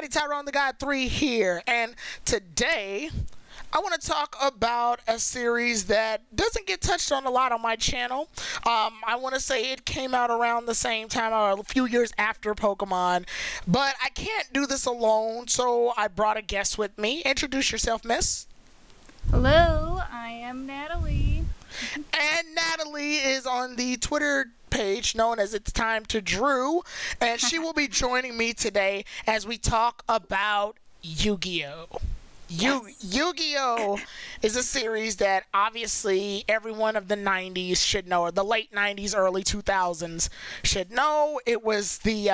everybody, Tyrone the God 3 here, and today I want to talk about a series that doesn't get touched on a lot on my channel. I want to say it came out around the same time, or a few years after Pokemon, but I can't do this alone, so I brought a guest with me. Introduce yourself, miss. Hello, I am Natalie. And Natalie is on the Twitter page known as It's Time to Drew, and she will be joining me today as we talk about Yu-Gi-Oh! Yu-Gi-Oh! Is a series that obviously everyone of the 90s should know, or the late 90s, early 2000s should know. It was the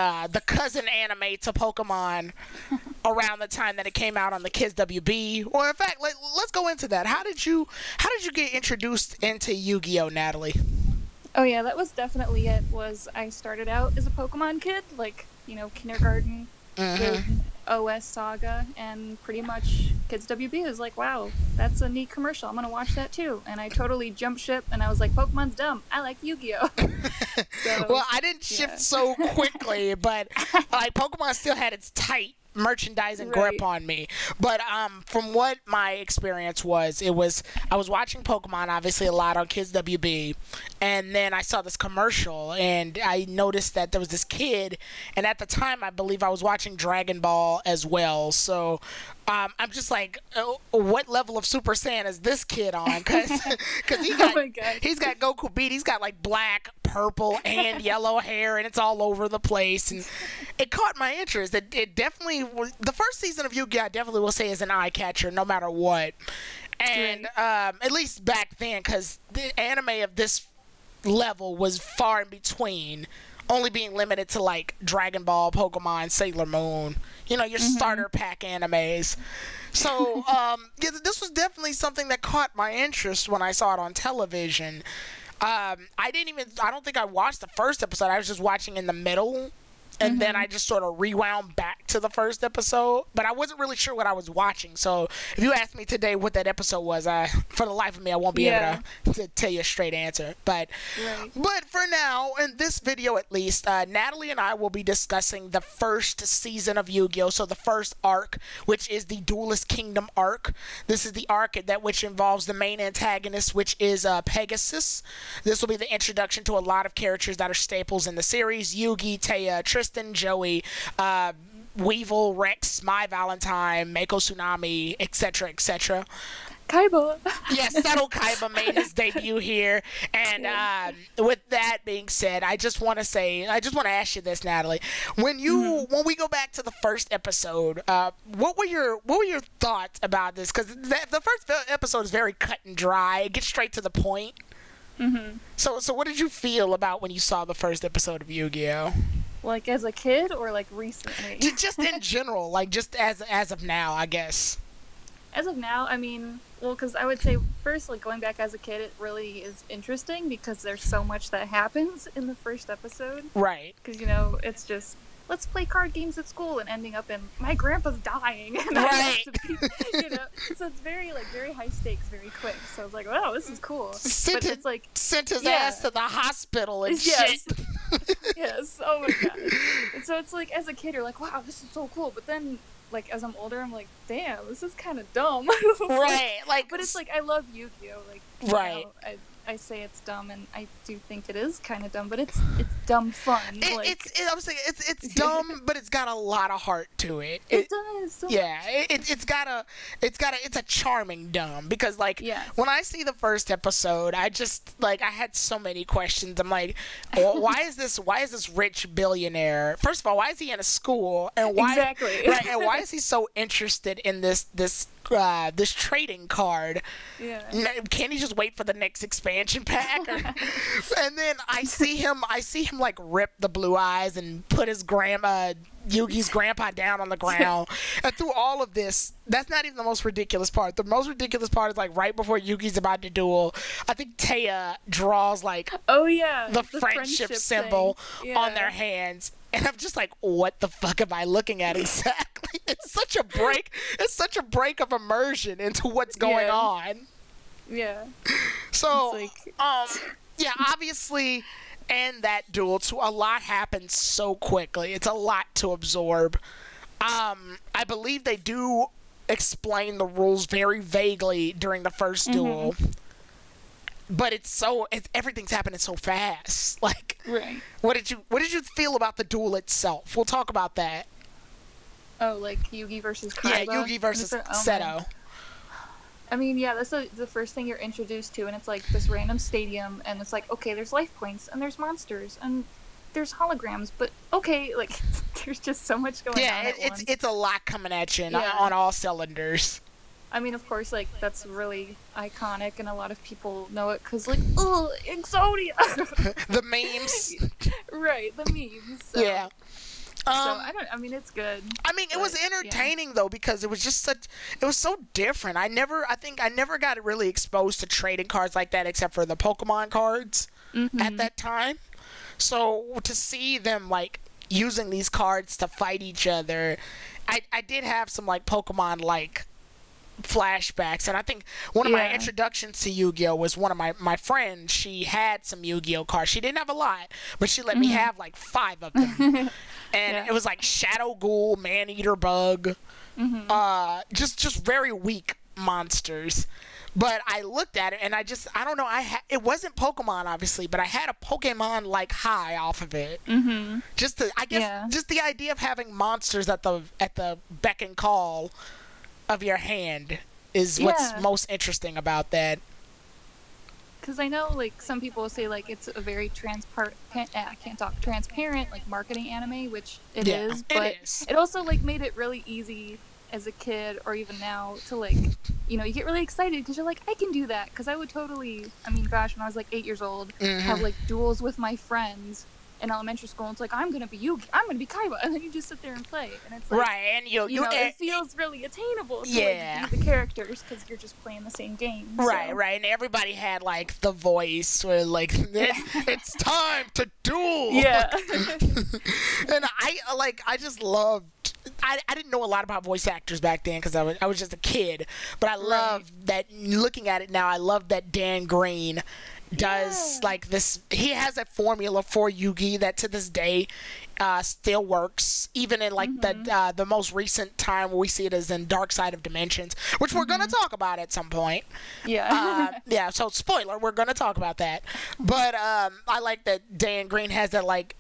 cousin anime to Pokemon around the time that it came out on the Kids WB. Or in fact, let's go into that. How did you get introduced into Yu-Gi-Oh, Natalie? Oh yeah, that was definitely it. I started out as a Pokemon kid, kindergarten, with OS Saga, and pretty much Kids WB was like, wow, that's a neat commercial, I'm gonna watch that too. And I totally jumped ship, and I was like, Pokemon's dumb, I like Yu-Gi-Oh! Well, I didn't shift so quickly, but Pokemon still had its tight merchandising grip on me. But from what my experience was, I was watching Pokemon obviously a lot on Kids WB, and then I saw this commercial and I noticed that there was this kid, and at the time I believe I was watching Dragon Ball as well, so I'm just like, what level of Super Saiyan is this kid on? Because he's got Goku beat. He's got like black, purple, and yellow hair, and it's all over the place. And it caught my interest. It definitely was, the first season of Yu-Gi-Oh! I definitely will say is an eye catcher, no matter what. And at least back then, because the anime of this level was far in between, only being limited to like Dragon Ball, Pokemon, Sailor Moon, your starter pack animes. So this was definitely something that caught my interest when I saw it on television. I don't think I watched the first episode. I was just watching in the middle, and then I just sort of rewound back to the first episode, but I wasn't really sure what I was watching. So if you asked me today what that episode was, for the life of me, I won't be able to tell you a straight answer. But for now, in this video at least, Natalie and I will be discussing the first season of Yu-Gi-Oh! So the first arc, which is the Duelist Kingdom arc. This is the arc which involves the main antagonist, which is Pegasus. This will be the introduction to a lot of characters that are staples in the series: Yugi, Taya, Tristan, Joey, Weevil, Rex, My Valentine, Mako Tsunami, etc., etc. Kaiba. Yes, Subtle Kaiba made his debut here. And with that being said, I just want to ask you this, Natalie. When we go back to the first episode, what were your thoughts about this? Because the first episode is very cut and dry. It gets straight to the point. So what did you feel about when you saw the first episode of Yu-Gi-Oh? Like as a kid or like recently? Just in general, like just as of now, I guess. As of now, I mean, well, because I would say first, like going back as a kid, it really is interesting because there's so much that happens in the first episode. Right. Because it's just, let's play card games at school, and ending up in my grandpa's dying. And I have to be, so it's very high stakes, very quick. So I was like, wow, this is cool. But it's like sent his ass to the hospital and shit. Yes. Oh my god. And so it's like as a kid, you're like, wow, this is so cool. But then, like as I'm older, I'm like, damn, this is kind of dumb. Right. But it's like I love Yu-Gi-Oh. Like I say it's dumb, and I do think it is kind of dumb, but it's dumb fun. It's dumb, but it's got a lot of heart to it. It does. So it's a charming dumb, because when I see the first episode, I had so many questions. I'm like, well, why is this rich billionaire? First of all, why is he in a school, and why and why is he so interested in this trading card? Can't he just wait for the next expansion pack? And then I see him like rip the blue eyes and put his Yugi's grandpa down on the ground. And through all of this, that's not even the most ridiculous part. The most ridiculous part is like right before Yugi's about to duel, I think Taya draws the friendship symbol on their hands. And I'm just like, what the fuck am I looking at exactly? It's such a break. It's such a break of immersion into what's going on. Yeah. So, obviously, and that duel too, a lot happens so quickly. It's a lot to absorb. I believe they do explain the rules very vaguely during the first duel. But everything's happening so fast. Like, right. What did you feel about the duel itself? We'll talk about that. Oh, like Yugi versus Kaiba? Yeah, Yugi versus Seto. I mean, yeah, that's the first thing you're introduced to, and it's like this random stadium, and it's like, okay, there's life points, and there's monsters, and there's holograms, but okay, like, there's just so much going on at once. It's a lot coming at you on all cylinders. I mean, of course, like, that's really iconic, and a lot of people know it, because, like, oh, Exodia! The memes. Right, the memes. So. Yeah. I mean, it's good. I mean, it was entertaining though, because it was just it was so different. I think I never got really exposed to trading cards like that except for the Pokemon cards at that time. So to see them like using these cards to fight each other, I did have some like Pokemon like flashbacks, and I think one of my introductions to Yu-Gi-Oh was one of my friends. She had some Yu-Gi-Oh cards. She didn't have a lot, but she let me have like 5 of them. And it was like Shadow Ghoul, Man-Eater Bug, just very weak monsters. But I looked at it and I don't know, it wasn't Pokemon obviously, but I had a Pokemon like high off of it. Just the idea of having monsters at the beck and call of your hand is what's most interesting about that. Because I know, like, some people say, like, it's a very transparent, like, marketing anime, which it is, but it also, like, made it really easy as a kid, or even now, to, like, you know, you get really excited, because you're like, I can do that, because I would totally, I mean, gosh, when I was, like, 8 years old, have, like, duels with my friends in elementary school, and it's like, I'm gonna be Yugi, I'm gonna be Kaiba, and then you just sit there and play, and it's like, and you know, it feels really attainable to like, be the characters, because you're just playing the same game. Right, and everybody had like the voice where like it's time to duel. Yeah. And I just loved. I didn't know a lot about voice actors back then because I was just a kid, but I love that. Looking at it now, I love that Dan Green does like this. He has a formula for Yugi that to this day still works, even in like the most recent time where we see it as in Dark Side of Dimensions, which we're gonna talk about at some point. So spoiler, we're gonna talk about that. But I like that Dan Green has that like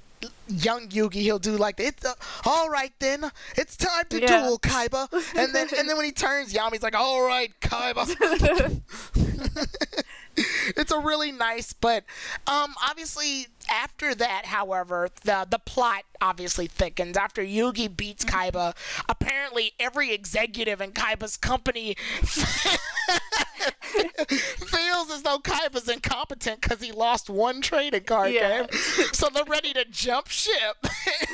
young Yugi. He'll do like it's all right then, it's time to duel, Kaiba, and then when he turns Yami's like, all right, Kaiba. It's a really nice, but obviously after that, however, the plot obviously thickens. After Yugi beats Kaiba, apparently every executive in Kaiba's company feels as though Kaiba's incompetent because he lost one trading card game. So they're ready to jump ship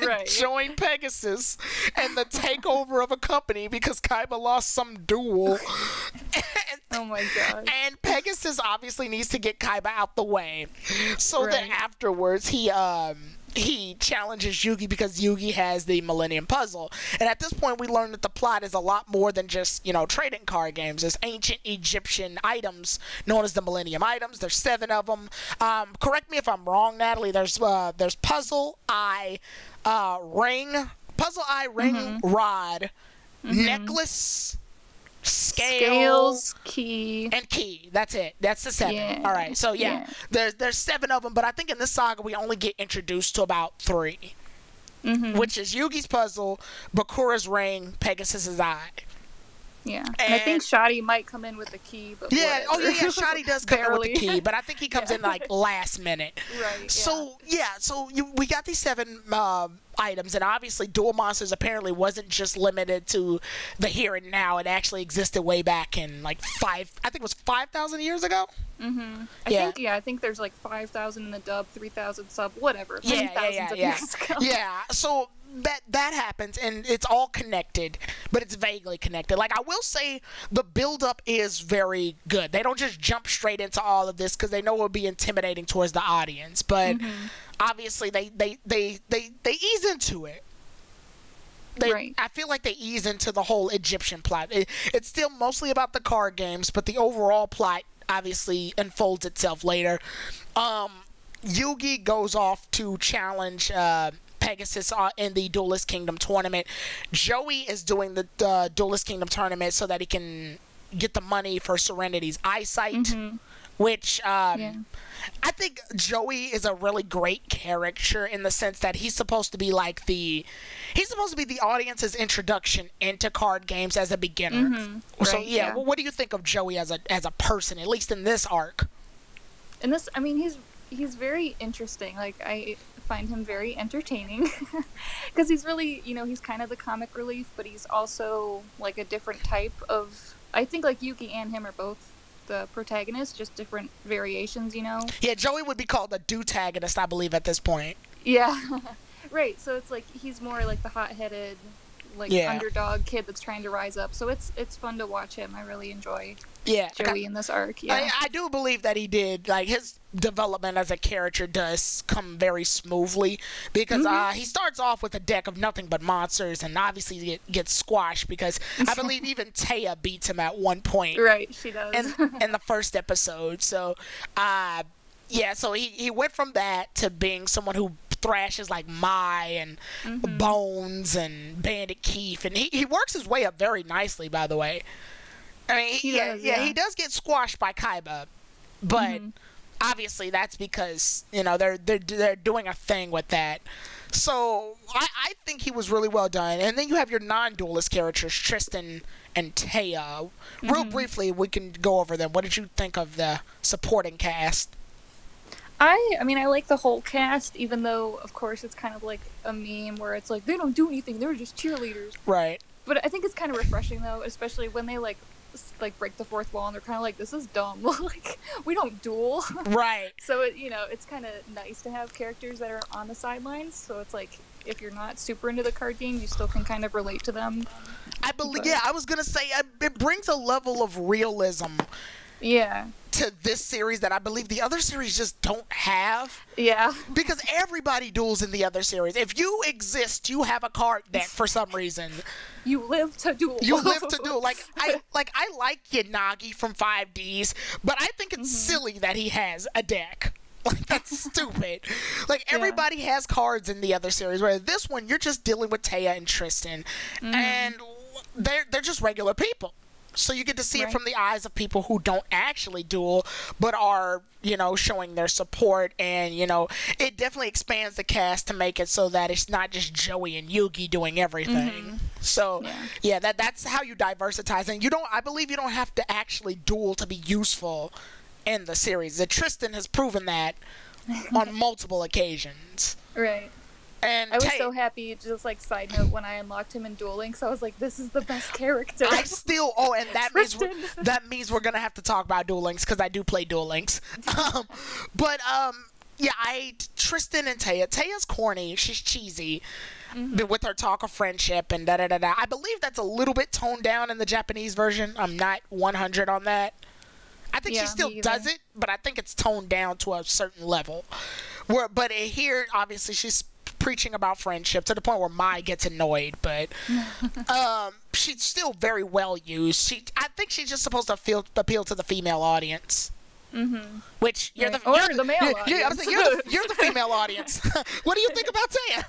and join Pegasus and the takeover of a company because Kaiba lost some duel. Oh my god. And Pegasus obviously needs to get Kaiba out the way. So then afterwards he challenges Yugi because Yugi has the Millennium Puzzle. And at this point we learn that the plot is a lot more than just, you know, trading card games. There's ancient Egyptian items known as the Millennium Items. There's 7 of them. Correct me if I'm wrong, Natalie. There's Puzzle Eye, Ring, Rod, Necklace, Scales, Key, and Key. That's it. That's the 7. All right. So there's 7 of them, but I think in this saga we only get introduced to about 3, which is Yugi's Puzzle, Bakura's Ring, Pegasus's Eye. Yeah, and I think Shadi might come in with the key, but Shadi does come in with the key, but I think he comes in like last minute. Right. So we got these 7 items, and obviously Duel Monsters apparently wasn't just limited to the here and now. It actually existed way back in like 5,000 years ago. I think there's like 5,000 in the dub, 3,000 sub, whatever. Years ago. So that happens, and it's all connected, but it's vaguely connected. Like, I will say the build-up is very good. They don't just jump straight into all of this because they know it will be intimidating towards the audience, but obviously they ease into it. I feel like they ease into the whole Egyptian plot. It's still mostly about the card games, but the overall plot obviously unfolds itself later. Yugi goes off to challenge Pegasus in the Duelist Kingdom tournament. Joey is doing the Duelist Kingdom tournament so that he can get the money for Serenity's eyesight, which I think Joey is a really great character in the sense that he's supposed to be like the audience's introduction into card games as a beginner. So well, what do you think of Joey as a person, at least in this arc? In this, I mean, he's very interesting. Like, I find him very entertaining because he's really, he's kind of the comic relief, but he's also like a different type of. I think like Yugi and him are both the protagonist, just different variations, Yeah, Joey would be called a do-tagonist, I believe, at this point. Yeah, right. So it's like he's more like the hot-headed, like underdog kid that's trying to rise up. So it's fun to watch him. I really enjoy Joey in this arc. Yeah, I do believe that he did, like, his development as a character does come very smoothly because he starts off with a deck of nothing but monsters and obviously gets squashed because I believe even Taya beats him at one point. Right, she does. in the first episode. So, so he went from that to being someone who thrashes like Mai and Bones and Bandit Keith, and he works his way up very nicely, by the way. I mean, he does get squashed by Kaiba, but obviously that's because they're doing a thing with that. So I think he was really well done. And then you have your non-duelist characters, Tristan and Taya. Real briefly, we can go over them. What did you think of the supporting cast? I mean, I like the whole cast, even though, of course, it's kind of like a meme where it's like, they don't do anything, they're just cheerleaders. Right. But I think it's kind of refreshing, though, especially when they, like break the fourth wall and they're kind of like, this is dumb. Like, we don't duel. Right. So, it's kind of nice to have characters that are on the sidelines. So it's like, if you're not super into the card game, you still can kind of relate to them. I believe, I was going to say, it brings a level of realism. Yeah. To this series that I believe the other series just don't have. Yeah. Because everybody duels in the other series. If you exist, you have a card deck for some reason. You live to duel. You live to duel. I like Yanagi from 5Ds, but I think it's silly that he has a deck. Like, that's stupid. Like, everybody has cards in the other series, where this one, you're just dealing with Taya and Tristan. And they're just regular people. So you get to see it from the eyes of people who don't actually duel, but are, showing their support. And, it definitely expands the cast to make it so that it's not just Joey and Yugi doing everything. So, that's how you diversitize. And I believe you don't have to actually duel to be useful in the series. The Tristan has proven that on multiple occasions. Right. And I was so happy, just like side note, when I unlocked him in Duel Links, I was like, this is the best character. And that means we're gonna have to talk about Duel Links because I do play Duel Links. Tristan and Taya. Taya's corny. She's cheesy with her talk of friendship and da-da-da-da. I believe that's a little bit toned down in the Japanese version. I'm not 100 on that. I think she still does it, but I think it's toned down to a certain level. But here, obviously, she's preaching about friendship to the point where Mai gets annoyed, but she's still very well used. I think she's just supposed to appeal to the female audience. Which you're the male audience. You're the female audience. What do you think about Taya?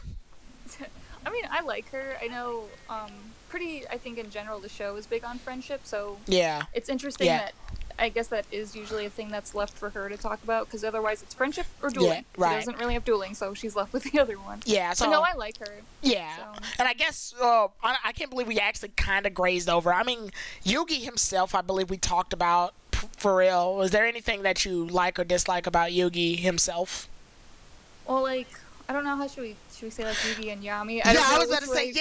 I mean, I like her. I know, I think in general the show is big on friendship, so it's interesting that I guess that is usually a thing that's left for her to talk about, because otherwise it's friendship or dueling. She doesn't really have dueling, so she's left with the other one. Yeah, so no, I like her. Yeah, so. And I guess I can't believe we actually kind of grazed over. I mean, Yugi himself, I believe we talked about for real. Was there anything that you like or dislike about Yugi himself? Well, like, I don't know, how should we say like Yugi and Yami? I was about to say,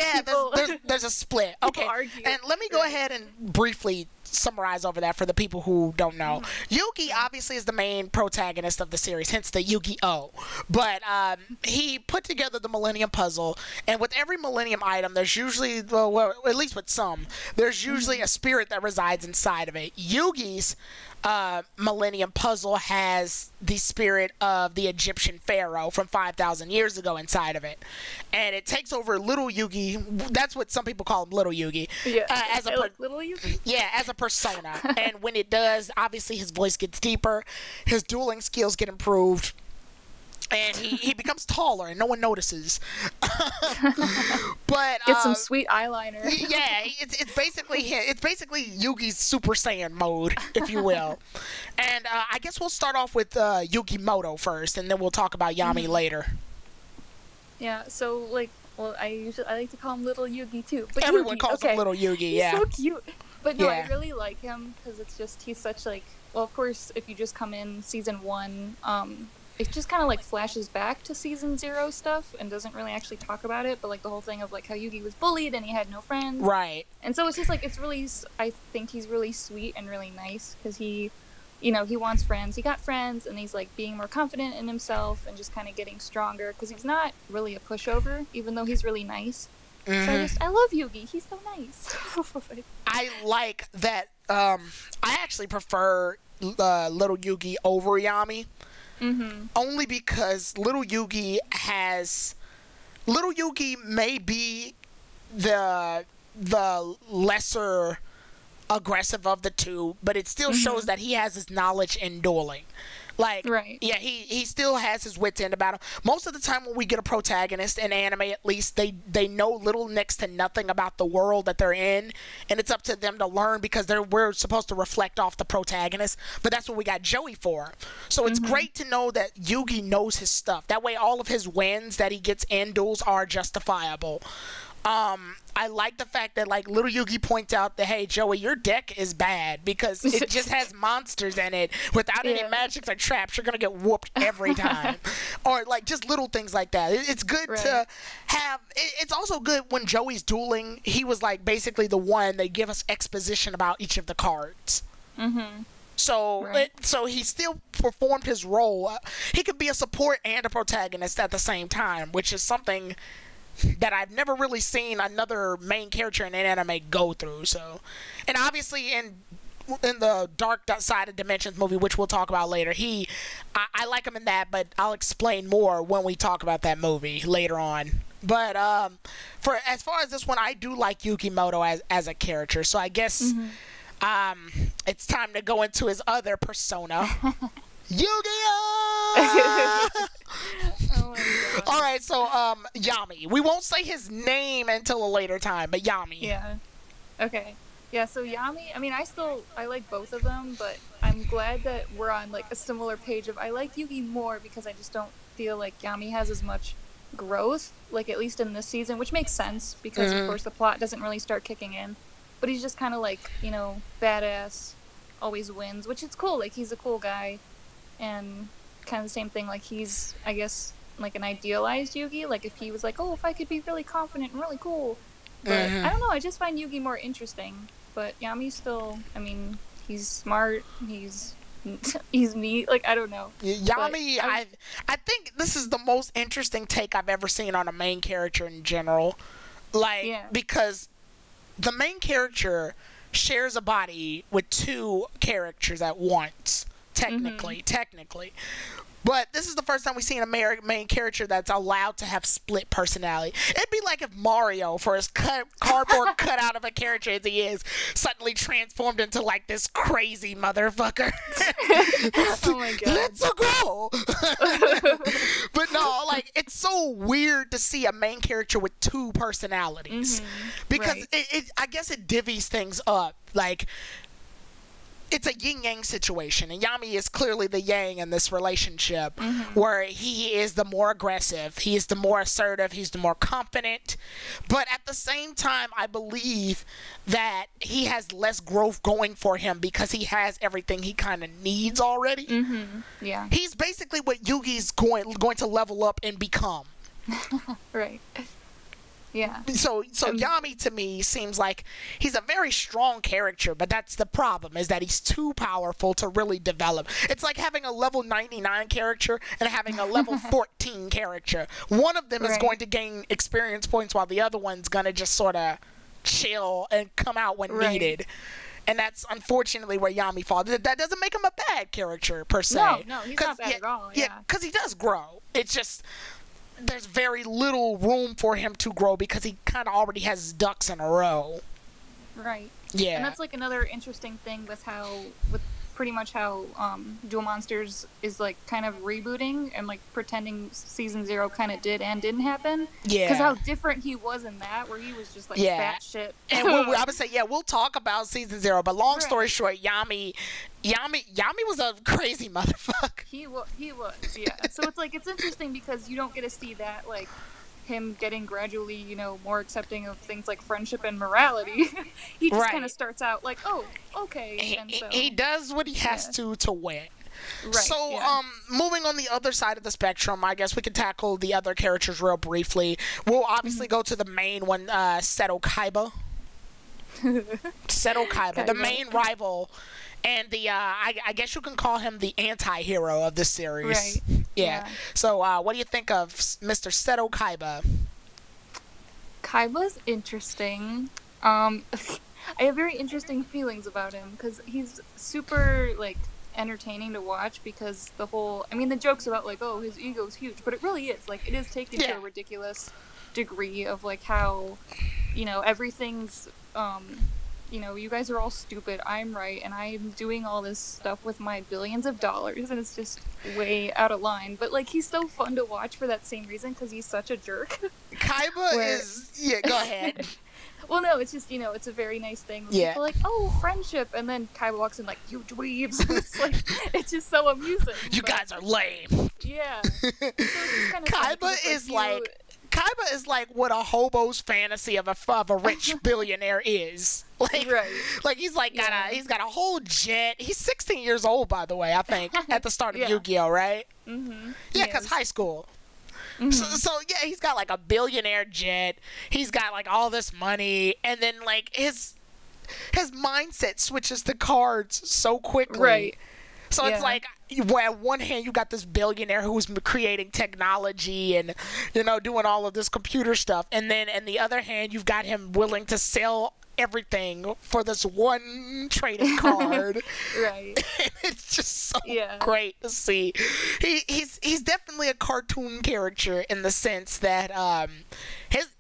there's a split. Okay, and let me go ahead and briefly summarize over that for the people who don't know. Yugi obviously is the main protagonist of the series, hence the Yugioh. But he put together the Millennium Puzzle, and with every Millennium item, there's usually, well, at least with some, there's usually a spirit that resides inside of it. Yugi's Millennium Puzzle has the spirit of the Egyptian pharaoh from 5,000 years ago inside of it, and it takes over little Yugi. That's what some people call him, little Yugi. As little Yugi. Yeah, as a persona. And when it does, obviously his voice gets deeper, his dueling skills get improved, and he becomes taller and no one notices. But get some sweet eyeliner. Yeah, it's basically Yugi's Super Saiyan mode, if you will. And I guess we'll start off with Yugimoto first, and then we'll talk about Yami later. Yeah, so like, well, I like to call him Little Yugi too. But everyone Yugi, calls him Little Yugi. Yeah, he's so cute. But no, I really like him because it's just he's such like. Well, of course, if you just come in season 1, it just kind of like flashes back to season 0 stuff and doesn't really actually talk about it. But like the whole thing of like how Yugi was bullied and he had no friends. Right. And so it's just like it's really. I think he's really sweet and really nice because he. You know, he wants friends. He got friends, and he's like being more confident in himself and just kind of getting stronger because he's not really a pushover, even though he's really nice. So I love Yugi. He's so nice. I like that. I actually prefer Little Yugi over Yami. Only because Little Yugi may be the lesser aggressive of the two, but it still shows that he has his knowledge in dueling. Like, yeah, he still has his wits end about him. Most of the time when we get a protagonist in anime, at least, they know little next to nothing about the world that they're in, and it's up to them to learn because we're supposed to reflect off the protagonist, but that's what we got Joey for. So it's great to know that Yugi knows his stuff. That way all of his wins that he gets in duels are justifiable. I like the fact that, like, Little Yugi points out that, hey, Joey, your deck is bad because it just has monsters in it. Without any magics or traps, you're going to get whooped every time. Or, like, just little things like that. It's good to have... It's also good when Joey's dueling. He was, like, basically the one that give us exposition about each of the cards. So, so he still performed his role. He could be a support and a protagonist at the same time, which is something... that I've never really seen another main character in an anime go through. So, and obviously in the Dark Side of Dimensions movie, which we'll talk about later, I like him in that, but I'll explain more when we talk about that movie later on. But for as far as this one, I do like Yugimoto as a character. So I guess it's time to go into his other persona. Yugioh! Oh my God. All right, so Yami. We won't say his name until a later time, but Yami. Yeah. Okay. Yeah. So Yami. I mean, I like both of them, but I'm glad that we're on like a similar page of I like Yugi more because I just don't feel like Yami has as much growth, like at least in this season, which makes sense because of course the plot doesn't really start kicking in. But he's just kind of like, you know, badass, always wins, which is cool. Like he's a cool guy. And kind of the same thing, like he's, I guess, like an idealized Yugi. Like if he was like, oh, if I could be really confident and really cool. But I don't know, I just find Yugi more interesting. But Yami's still, I mean, he's smart, he's neat, like, I don't know. Yami, I think this is the most interesting take I've ever seen on a main character in general. Like, because the main character shares a body with two characters at once. Technically. But this is the first time we've seen a main character that's allowed to have split personality. It'd be like if Mario, for as cardboard cutout of a character as he is, suddenly transformed into like this crazy motherfucker. Oh my God. Let's go! But no, like, it's so weird to see a main character with two personalities. Because I guess it divvies things up. Like... it's a yin-yang situation, and Yami is clearly the yang in this relationship, where he is the more aggressive, he is the more assertive, he's the more confident, but at the same time, I believe that he has less growth going for him because he has everything he kind of needs already. Yeah. He's basically what Yugi's going to level up and become. Right. Yeah. So Yami to me seems like he's a very strong character, but that's the problem, is that he's too powerful to really develop. It's like having a level 99 character and having a level 14 character. One of them is going to gain experience points while the other one's going to just sort of chill and come out when needed. And that's unfortunately where Yami falls. That doesn't make him a bad character per se. No, he's not bad at all. Yeah, because he does grow. It's just... there's very little room for him to grow because he kind of already has his ducks in a row. Right. Yeah. And that's like another interesting thing with how, with pretty much how Duel Monsters is like kind of rebooting and like pretending season 0 kind of did and didn't happen. Yeah. Because how different he was in that, where he was just like fat shit. And I would say, we'll talk about season 0, but long story short, Yami was a crazy motherfucker. He was, yeah. So it's like, it's interesting because you don't get to see that, like, him getting gradually, you know, more accepting of things like friendship and morality. He just kind of starts out like, oh, okay. And so, he does what he has to win. Right, so, moving on the other side of the spectrum, I guess we can tackle the other characters real briefly. We'll obviously go to the main one, Seto Kaiba. Seto Kaiba, the main rival, and the I guess you can call him the anti-hero of this series. Right. Yeah. So, what do you think of Mr. Seto Kaiba? Kaiba's interesting. I have very interesting feelings about him because he's super, like, entertaining to watch because the whole, I mean, the jokes about, like, oh, his ego's huge, but it really is. Like, it is taken to a ridiculous degree of, like, how, you know, everything's, you know, you guys are all stupid, I'm right, and I'm doing all this stuff with my billions of dollars, and it's just way out of line. But, like, he's so fun to watch for that same reason, because he's such a jerk. Kaiba is... Yeah, go ahead. Well, no, it's just, you know, it's a very nice thing. People are like, oh, friendship, and then Kaiba walks in like, you dweebs. It's like, it's just so amusing. You guys are lame. Yeah. So it's kind of Kaiba is Kaiba is like what a hobo's fantasy of a rich billionaire is. Like, like he's like he's got a whole jet. He's 16 years old, by the way, I think, at the start of Yugioh, right? Mm-hmm. Yeah, because high school. Mm-hmm. So yeah, he's got like a billionaire jet. He's got like all this money, and then like his mindset switches to cards so quickly. Right. So it's like, where at one hand you got this billionaire who's creating technology and, you know, doing all of this computer stuff, and then on the other hand you've got him willing to sell everything for this one trading card. Right. It's just so great to see. He's definitely a cartoon character in the sense that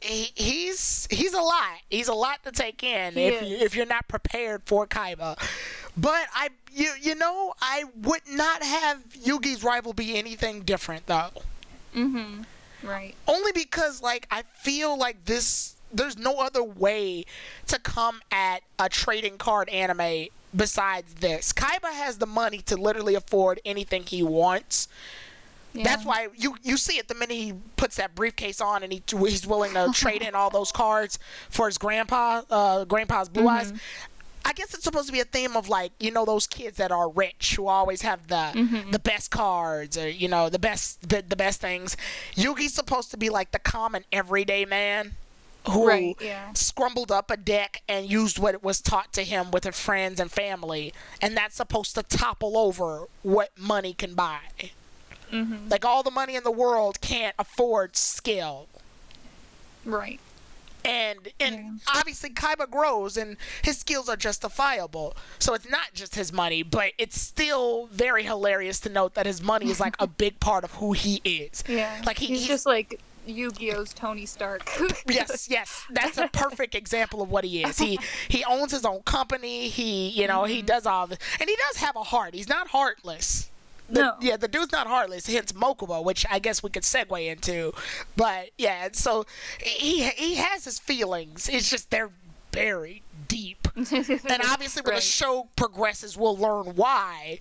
he's a lot. He's a lot to take in if you're not prepared for Kaiba. But I would not have Yugi's rival be anything different though. Mhm. Right. Only because like I feel like there's no other way to come at a trading card anime besides this. Kaiba has the money to literally afford anything he wants. Yeah. That's why you see it the minute he puts that briefcase on and he's willing to trade in all those cards for his grandpa's blue eyes. I guess it's supposed to be a theme of like, you know, those kids that are rich who always have the best cards or, you know, the best things. Yugi's supposed to be like the common everyday man who scrambled up a deck and used what was taught to him with his friends and family, and that's supposed to topple over what money can buy. Like all the money in the world can't afford skill. Right. And obviously Kaiba grows and his skills are justifiable. So it's not just his money, but it's still very hilarious to note that his money is like a big part of who he is. Yeah. Like he's just like Yu-Gi-Oh's Tony Stark. Yes. That's a perfect example of what he is. He owns his own company. He does all this. And he does have a heart. He's not heartless. The dude's not heartless. Hence Mokuba, which I guess we could segue into. But yeah, so he has his feelings. It's just they're buried deep. And obviously when the show progresses, we'll learn why.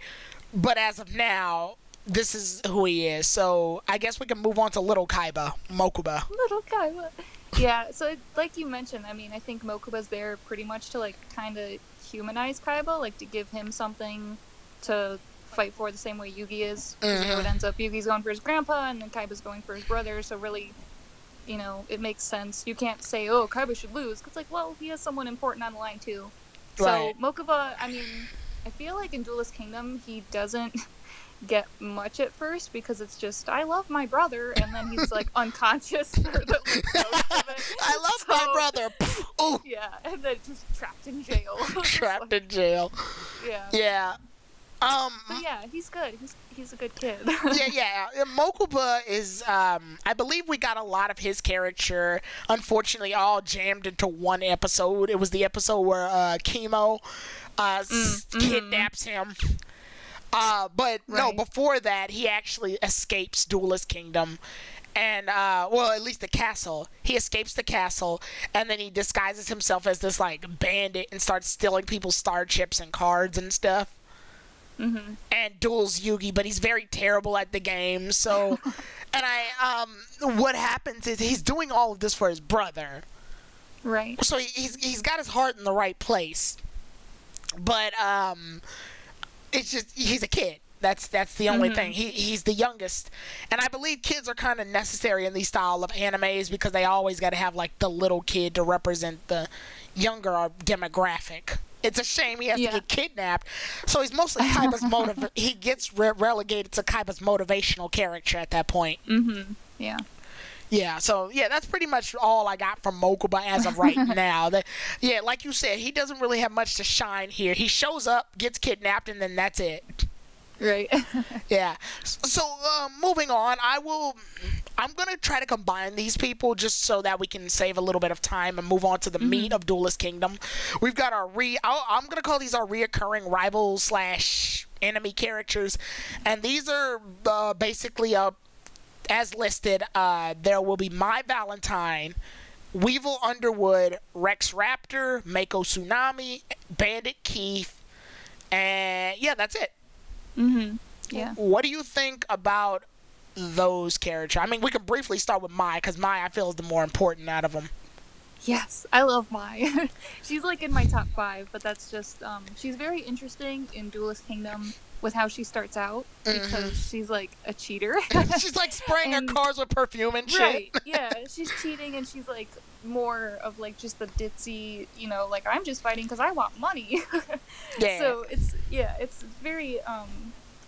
But as of now, this is who he is. So I guess we can move on to Little Kaiba, Mokuba. Little Kaiba. Yeah, so like you mentioned, I mean, I think Mokuba's there pretty much to like kind of humanize Kaiba, like to give him something to fight for the same way Yugi is. You know, it ends up Yugi's going for his grandpa and then Kaiba's going for his brother, so really, you know, it makes sense. You can't say, oh, Kaiba should lose, because like, well, he has someone important on the line too. So Mokuba, I mean, I feel like in Duelist Kingdom he doesn't get much at first because it's just, I love my brother, and then he's like unconscious for the most of it. I love my brother. Ooh. Yeah, and then just trapped in jail. Trapped in jail. Yeah. Yeah. But yeah, he's good. He's a good kid. yeah. Mokuba is, I believe we got a lot of his character, unfortunately, all jammed into one episode. It was the episode where Chemo kidnaps him. But no, before that, he actually escapes Duelist Kingdom. And, well, at least the castle. He escapes the castle, and then he disguises himself as this, like, bandit and starts stealing people's star chips and cards and stuff. And duels Yugi, but he's very terrible at the game. So, and what happens is he's doing all of this for his brother. Right. So he's got his heart in the right place. But, it's just, he's a kid. That's the only thing. He's the youngest. And I believe kids are kind of necessary in these style of animes because they always got to have, like, the little kid to represent the younger demographic. It's a shame he has to get kidnapped. So he's mostly Kaiba's he gets relegated to Kaiba's motivational character at that point. Yeah. Yeah, so, yeah, that's pretty much all I got from Mokuba as of right now. Yeah, like you said, he doesn't really have much to shine here. He shows up, gets kidnapped, and then that's it. Right. Yeah. So, moving on, I'm going to try to combine these people just so that we can save a little bit of time and move on to the meat of Duelist Kingdom. We've got our I'm going to call these our reoccurring rivals / enemy characters. And these are basically, as listed, there will be My Valentine, Weevil Underwood, Rex Raptor, Mako Tsunami, Bandit Keith, and yeah, that's it. Yeah. What do you think about those characters? I mean, we can briefly start with Mai, because Mai, I feel, is the more important out of them. Yes, I love Mai. She's like in my top 5, but that's just, she's very interesting in Duelist Kingdom with how she starts out, because she's like a cheater. She's like spraying her cars with perfume and shit. Right, yeah, she's cheating, and she's like more of like just the ditzy, you know, like I'm just fighting because I want money. Yeah. So it's very, I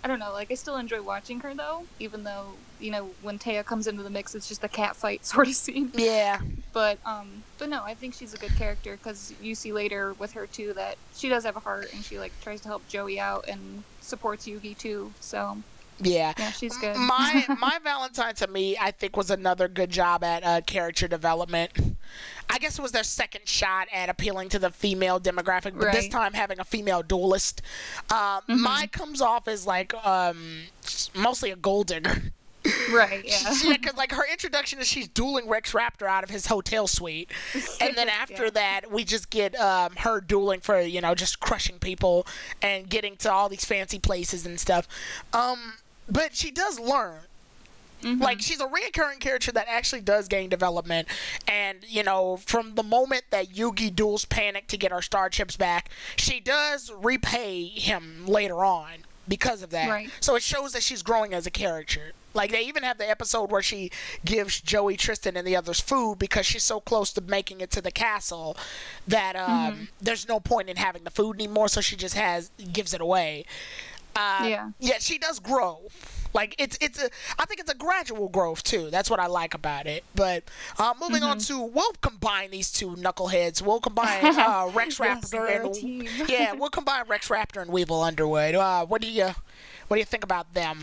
don't know, like I still enjoy watching her though, even though, you know, when Taya comes into the mix, it's just a cat fight sort of scene. Yeah. But no, I think she's a good character because you see later with her too that she does have a heart and she like tries to help Joey out and supports Yugi too. So yeah, she's good. My Valentine to me, I think, was another good job at character development. I guess it was their second shot at appealing to the female demographic, but this time having a female duelist. Mai comes off as like mostly a gold digger. Right, yeah. Yeah, because like her introduction is she's dueling Rex Raptor out of his hotel suite, and then after that we just get her dueling for, you know, just crushing people and getting to all these fancy places and stuff. But she does learn. Like, she's a recurring character that actually does gain development. And, you know, from the moment that Yugi duels Panic to get our star chips back, she does repay him later on because of that. Right. So it shows that she's growing as a character. Like, they even have the episode where she gives Joey, Tristan, and the others food because she's so close to making it to the castle that there's no point in having the food anymore, so she just gives it away. Yeah, she does grow. Like, I think it's a gradual growth too. That's what I like about it. But moving on to, we'll combine these two knuckleheads. We'll combine Rex Raptor and we'll combine Rex Raptor and Weevil Underwood. What do you think about them?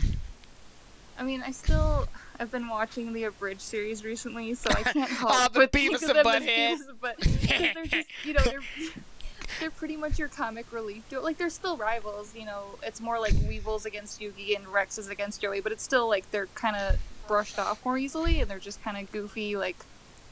I mean, I've been watching the Abridged series recently, so I can't help but Beavis and Butthead. But they're just, you know, they're pretty much your comic relief. Like, they're still rivals, you know. It's more like Weevil's against Yugi and Rex is against Joey, but it's still like they're kind of brushed off more easily, and they're just kind of goofy, like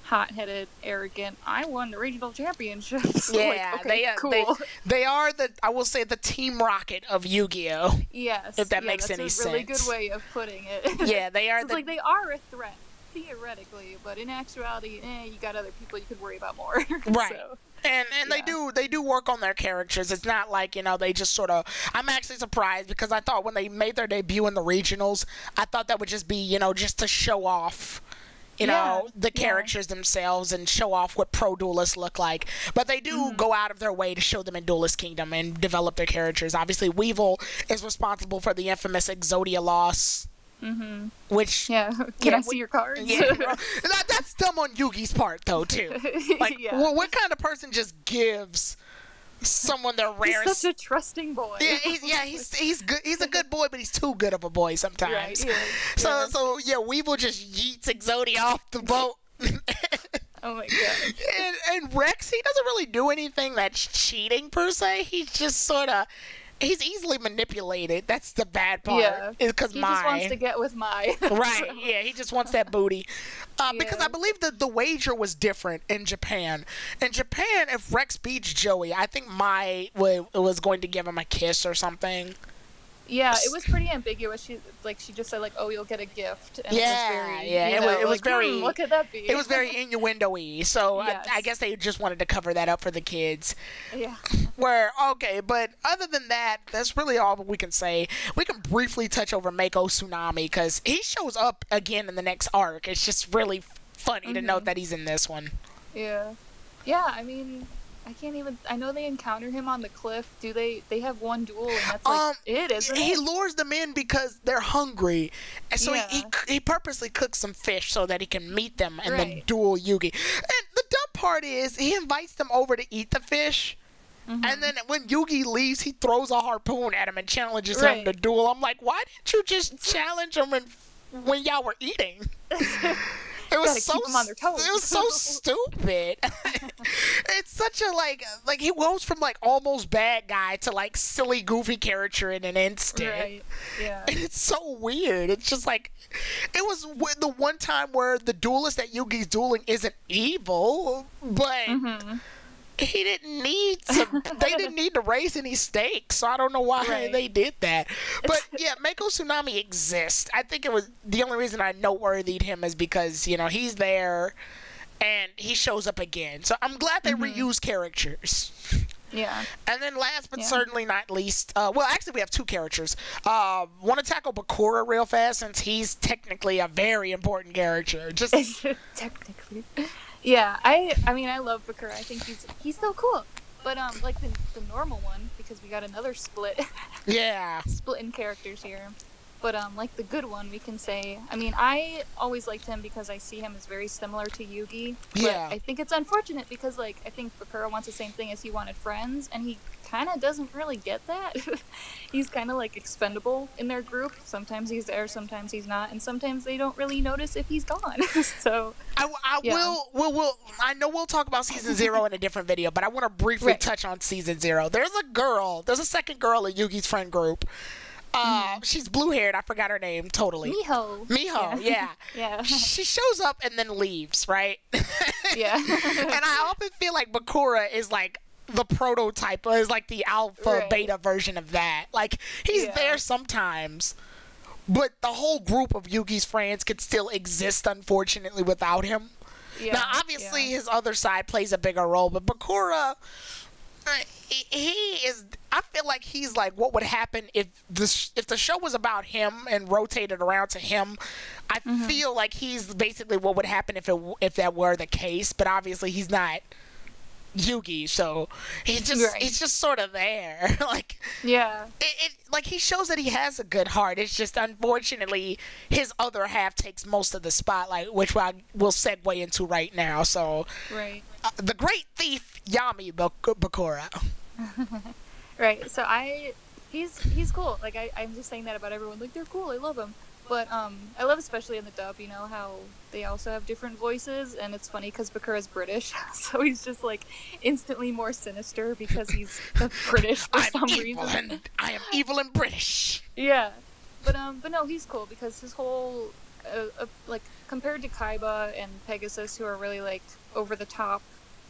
hot-headed, arrogant. I won the regional championships. Yeah, like, okay, cool. They are I will say, the Team Rocket of Yu-Gi-Oh. Yes, if that makes any sense. That's a really good way of putting it. Yeah, they are. So it's like they are a threat theoretically, but in actuality, you got other people you could worry about more. Right. So. And they do work on their characters. It's not like, you know, they just sort of... I'm actually surprised because I thought when they made their debut in the regionals, I thought that would just be, you know, just to show off, you know, the characters themselves and show off what pro duelists look like. But they do go out of their way to show them in Duelist Kingdom and develop their characters. Obviously, Weevil is responsible for the infamous Exodia loss. Which can I see your cards? Yeah, that's dumb on Yugi's part though too. Like, what kind of person just gives someone they're rare. He's such a trusting boy. He's good. He's a good boy, but he's too good of a boy sometimes. Right, So Weevil just yeets Exodia off the boat. Oh my god. And Rex, he doesn't really do anything that's cheating per se. He's just sort of. He's easily manipulated. That's the bad part. Yeah. Because he just wants to get with Mai. Right. Yeah. He just wants that booty. Because I believe that the wager was different in Japan. In Japan, if Rex beats Joey, I think Mai was going to give him a kiss or something. Yeah, it was pretty ambiguous. She just said like, "Oh, you'll get a gift." And it was very. What could that be? It was very innuendo-y. So yes. I guess they just wanted to cover that up for the kids. Yeah. But other than that, that's really all we can say. We can briefly touch over Mako Tsunami because he shows up again in the next arc. It's just really funny to note that he's in this one. Yeah. Yeah. I mean. I know they encounter him on the cliff. Do they have one duel and that's like isn't it? He lures them in because they're hungry. And so he purposely cooks some fish so that he can meet them and then duel Yugi. And the dumb part is he invites them over to eat the fish. And then when Yugi leaves, he throws a harpoon at him and challenges him to duel. I'm like, why didn't you just challenge him when y'all were eating? It was so stupid. It's such a like he goes from like almost bad guy to like silly goofy character in an instant. Right. Yeah. And it's so weird. It's just like it was the one time where the duelist that Yugi's dueling isn't evil, but he didn't need to. They didn't need to raise any stakes, so I don't know why they did that. But yeah, Mako Tsunami exists. I think it was the only reason I noteworthied him is because he's there, and he shows up again. So I'm glad they reuse characters. Yeah. And then last but certainly not least, well, actually we have two characters. Want to tackle Bakura real fast since he's technically a very important character. Just technically. Yeah, I mean I love Bakura. I think he's so cool. But like the normal one, because we got another split. Split in characters here. But like the good one, we can say. I mean, I always liked him because I see him as very similar to Yugi. But I think it's unfortunate because like I think Bakura wants the same thing as he wanted friends, and he kind of doesn't really get that. He's kind of like expendable in their group. Sometimes he's there, sometimes he's not, and sometimes they don't really notice if he's gone. So I know we'll talk about season 0 in a different video, but I want to briefly touch on season 0. There's a second girl in Yugi's friend group. She's blue-haired. I forgot her name totally. Miho, yeah. She shows up and then leaves, right? Yeah. And I often feel like Bakura is like the prototype, is like the alpha beta version of that. Like he's there sometimes, but the whole group of Yugi's friends could still exist, unfortunately, without him. Now, obviously, his other side plays a bigger role, but Bakura, he is. I feel like he's like what would happen if the show was about him and rotated around to him. I feel like he's basically what would happen if that were the case. But obviously, he's not Yugi, so he's just sort of there. Like like he shows that he has a good heart. It's just unfortunately his other half takes most of the spotlight, which I will segue into right now. So the great thief Yami Bakura. Right. So he's cool. Like I'm just saying that about everyone. Like they're cool. I love them. But I love especially in the dub, how they also have different voices, and it's funny because Bakura's British, so he's just like instantly more sinister because he's British for some reason. I am evil and British. Yeah, but no, he's cool because his whole like compared to Kaiba and Pegasus, who are really like over the top,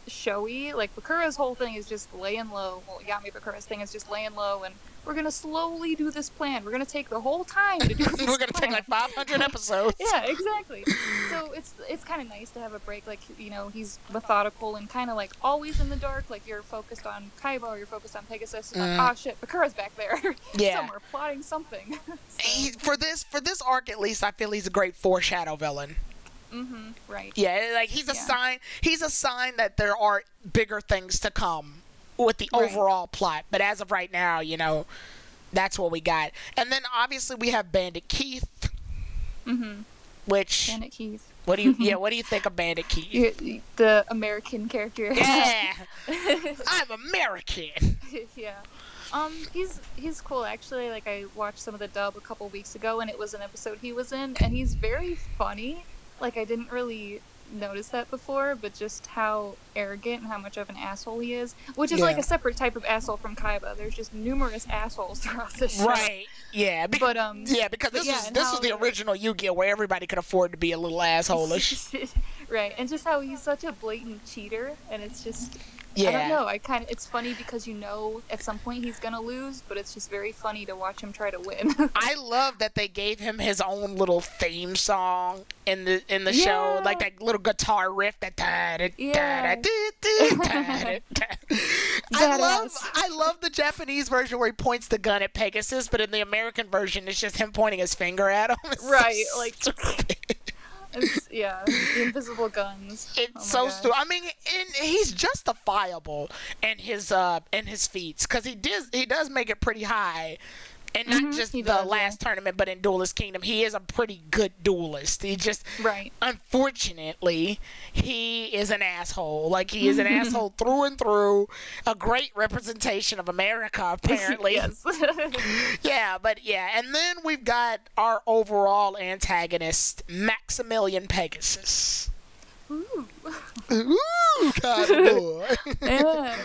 showy. Like Bakura's whole thing is just laying low. Well, Yami Bakura's thing is just laying low, and we're gonna slowly do this plan. We're gonna take the whole time to do this. We're gonna take like 500 episodes. Yeah, exactly. So it's kind of nice to have a break. Like he's methodical and kind of like always in the dark. Like you're focused on Kaiba or you're focused on Pegasus. And oh shit, Bakura's back there. Somewhere plotting something. For this arc, at least, I feel he's a great foreshadow villain. Right. Yeah, like he's a sign. He's a sign that there are bigger things to come with the overall plot. But as of right now, that's what we got. And then obviously we have Bandit Keith, which Bandit Keith. What do you what do you think of Bandit Keith? The American character. Yeah. I'm American. Yeah. He's cool actually. Like, I watched some of the dub a couple weeks ago, and it was an episode he was in, and he's very funny. Like, I didn't really notice that before, but just how arrogant and how much of an asshole he is, which is like a separate type of asshole from Kaiba. There's just numerous assholes throughout this show. Right. Yeah. Because this was the original Yu-Gi-Oh, where everybody could afford to be a little asshole-ish. Right. And just how he's such a blatant cheater, and it's just I don't know. It's funny because at some point he's gonna lose, but it's just very funny to watch him try to win. I love that they gave him his own little theme song in the show, like that little guitar riff that. I love the Japanese version where he points the gun at Pegasus, but in the American version, it's just him pointing his finger at him. It's right, so like. The invisible guns. It's so stupid. I mean, he's justifiable in his feats, because he does make it pretty high, and not just the last tournament, but in Duelist Kingdom, he is a pretty good duelist. He just, unfortunately, he is an asshole. Like, he is an asshole through and through. A great representation of America, apparently. Yes. And then we've got our overall antagonist, Maximilian Pegasus. Ooh, kind of boy. Yeah.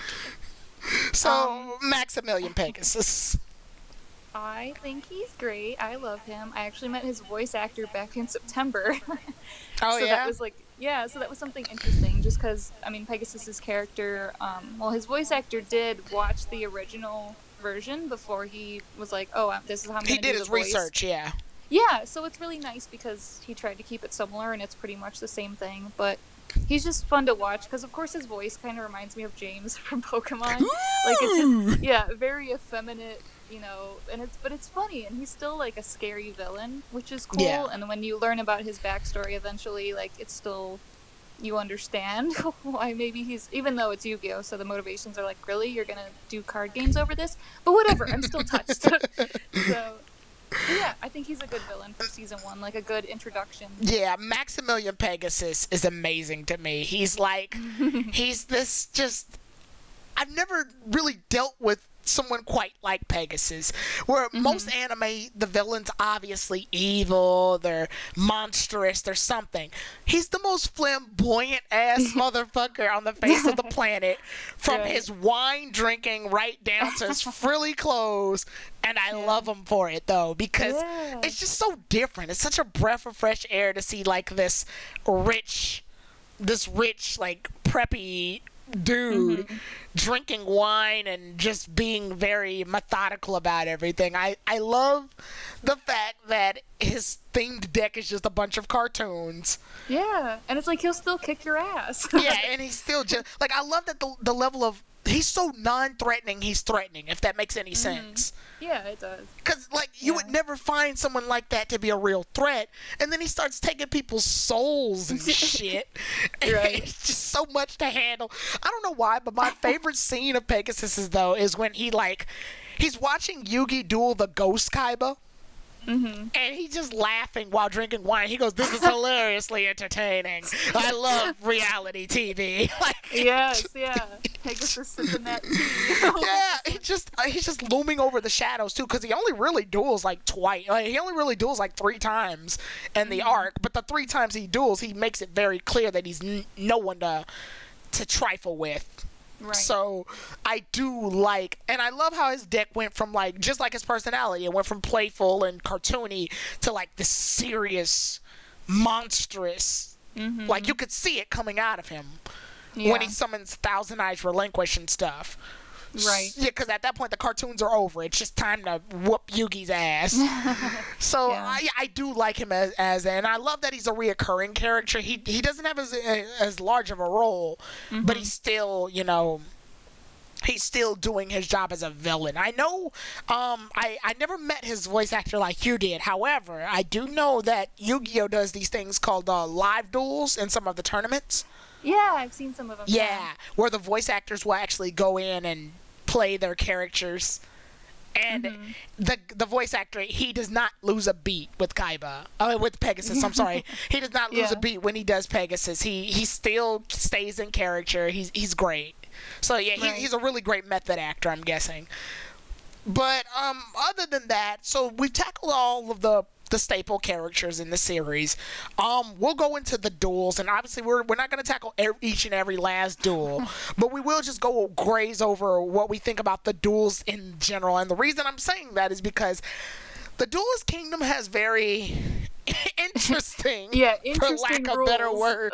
So, Maximilian Pegasus. I think he's great. I love him. I actually met his voice actor back in September. So that was so that was something interesting, just because, I mean, Pegasus's character, his voice actor did watch the original version before he was like, this is how I'm going to do the voice. He did his research, yeah. Yeah, so it's really nice because he tried to keep it similar, and it's pretty much the same thing, but he's just fun to watch, because of course his voice kind of reminds me of James from Pokemon. Like, it's just, very effeminate, but it's funny, and he's still like a scary villain, which is cool. Yeah. And when you learn about his backstory eventually, like, it's still, you understand why maybe he's, even though it's Yu-Gi-Oh, so the motivations are like, really, you're gonna do card games over this? But whatever, I'm still touched. So yeah, I think he's a good villain for season 1, like a good introduction. Yeah, Maximilian Pegasus is amazing to me. He's like, he's this just, I've never really dealt with someone quite like Pegasus, where most anime, the villain's obviously evil, they're monstrous, they're something. He's the most flamboyant ass motherfucker on the face of the planet, from his wine drinking right down to his frilly clothes, and I love him for it, though, because it's just so different. It's such a breath of fresh air to see, like, this rich, like, preppy dude drinking wine and just being very methodical about everything. I love the fact that his themed deck is just a bunch of cartoons. Yeah, and it's like he'll still kick your ass. Yeah, and he's still just like, I love that the level of, he's so non-threatening, he's threatening, if that makes any sense. Yeah, it does. Because, like, you would never find someone like that to be a real threat, and then he starts taking people's souls and shit. Right. It's just so much to handle. I don't know why, but my favorite scene of Pegasus's, though, is when he's watching Yugi duel the Ghost Kaiba. And he's just laughing while drinking wine. He goes, "This is hilariously entertaining. I love reality TV." Like, yes, Pegasus sits in that tea. He's just looming over the shadows too, because he only really duels like twice. Like, he only really duels like 3 times in the arc. But the 3 times he duels, he makes it very clear that he's no one to trifle with. Right. So I do like, and I love how his deck went from, like, just like his personality, it went from playful and cartoony to like this serious, monstrous. Like, you could see it coming out of him when he summons Thousand Eyes Relinquish and stuff. Right. Yeah, because at that point the cartoons are over. It's just time to whoop Yugi's ass. So I do like him as and I love that he's a reoccurring character. He doesn't have as large of a role, but he's still, he's still doing his job as a villain. I know, I never met his voice actor like you did. However, I do know that Yu-Gi-Oh does these things called live duels in some of the tournaments. Yeah, I've seen some of them. Yeah, where the voice actors will actually go in and play their characters And the voice actor, he does not lose a beat with with Pegasus. I'm sorry, he does not lose a beat when he does Pegasus. He still stays in character. He's great. So yeah, he's a really great method actor, I'm guessing. But other than that, so we've tackled all of the staple characters in the series. We'll go into the duels, and obviously we're not going to tackle each and every last duel, but we will just go graze over what we think about the duels in general. And the reason I'm saying that is because the Duelist Kingdom has very interesting, for lack of a better word,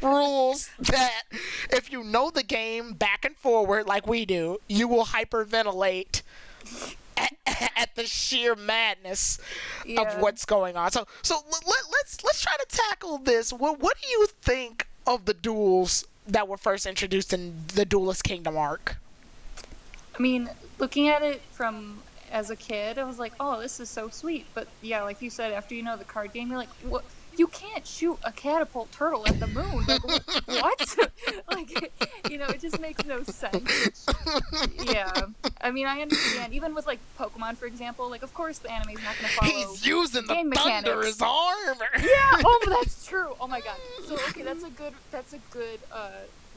rules that if you know the game back and forward like we do, you will hyperventilate at the sheer madness of what's going on. So let's try to tackle this. What do you think of the duels that were first introduced in the Duelist Kingdom arc? I mean, looking at it from as a kid, I was like, oh, this is so sweet. But yeah, like you said, after you know the card game, you're like, what? You can't shoot a catapult turtle at the moon. Like, what? Like, it just makes no sense. Yeah. I mean, I understand. Even with, like, Pokemon, for example, like, of course the anime's not going to follow He's using the thunder as armor. Yeah. Oh, that's true. Oh, my God. So, okay, that's a good,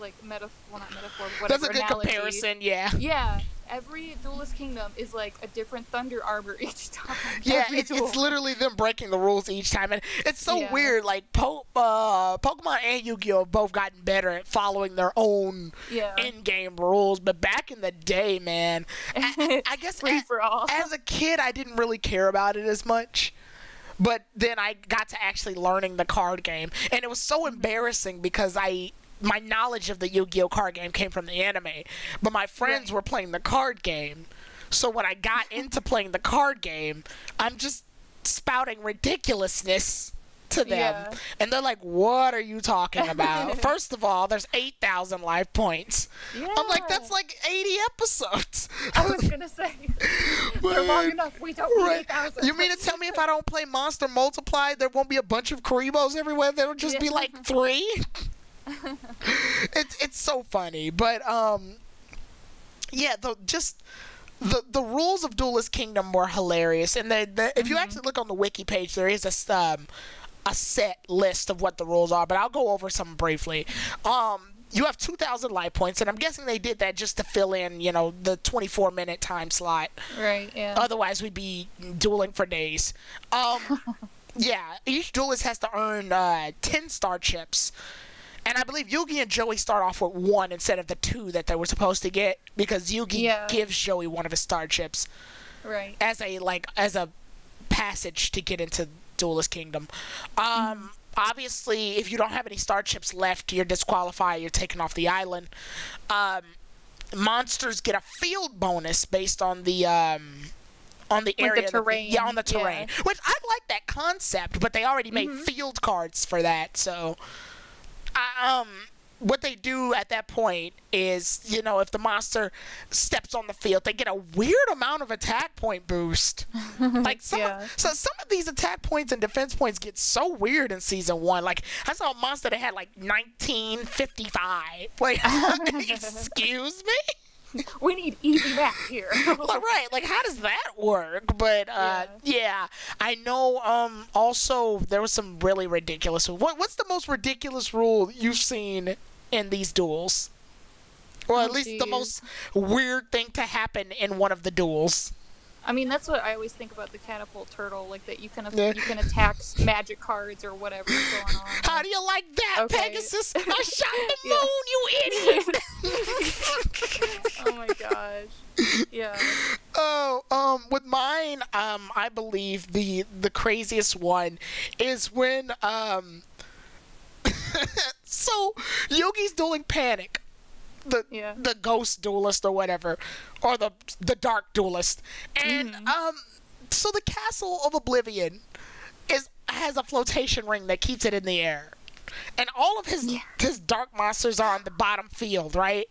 like, metaphor, well, not metaphor, but whatever. That's a good comparison, yeah. Yeah. Every Duelist Kingdom is like a different thunder arbor each time. Yeah, it's literally them breaking the rules each time, and it's so weird. Like Pokemon and Yu-Gi-Oh have both gotten better at following their own in-game rules, but back in the day, man, I guess as a kid, I didn't really care about it as much. But then I got to actually learning the card game, and it was so embarrassing because my knowledge of the Yu-Gi-Oh card game came from the anime, but my friends were playing the card game. So when I got into playing the card game, I'm just spouting ridiculousness to them. And they're like, what are you talking about? First of all, there's 8,000 life points. Yeah. I'm like, that's like 80 episodes. I was going to say, they're long enough. We don't need 8,000. You mean to tell me if I don't play Monster Multiply, there won't be a bunch of Karibos everywhere? There'll just be like 3? It's so funny, but the rules of Duelist Kingdom were hilarious, and if you actually look on the wiki page, there is a set list of what the rules are, but I'll go over some briefly. You have 2,000 life points, and I'm guessing they did that just to fill in, the 24-minute time slot. Right. Yeah. Otherwise, we'd be dueling for days. Yeah. Each duelist has to earn 10 star chips. And I believe Yugi and Joey start off with 1 instead of the 2 that they were supposed to get, because Yugi gives Joey one of his star chips, right, as a passage to get into Duelist Kingdom. Obviously, if you don't have any star chips left, you're disqualified. You're taken off the island. Monsters get a field bonus based on the area, the terrain. On the terrain. Which I like that concept, but they already made field cards for that, so. What they do at that point is, if the monster steps on the field, they get a weird amount of attack point boost. Like some of these attack points and defense points get so weird in season 1. Like I saw a monster that had like 1955. Like, excuse me? We need easy math here. Well, right, like how does that work? But I know. Also, there was some really ridiculous. What's the most ridiculous rule you've seen in these duels, or at least the most weird thing to happen in one of the duels? I mean, that's what I always think about the catapult turtle, like that you can attack magic cards or whatever's going on. How do you like that, Pegasus? I shot the moon, you idiot! Oh my gosh. Yeah. Oh, with mine, I believe the craziest one is when so Yugi's dueling Panic. The ghost duelist or whatever, or the dark duelist, and so the Castle of Oblivion has a flotation ring that keeps it in the air, and all of his dark monsters are on the bottom field, right?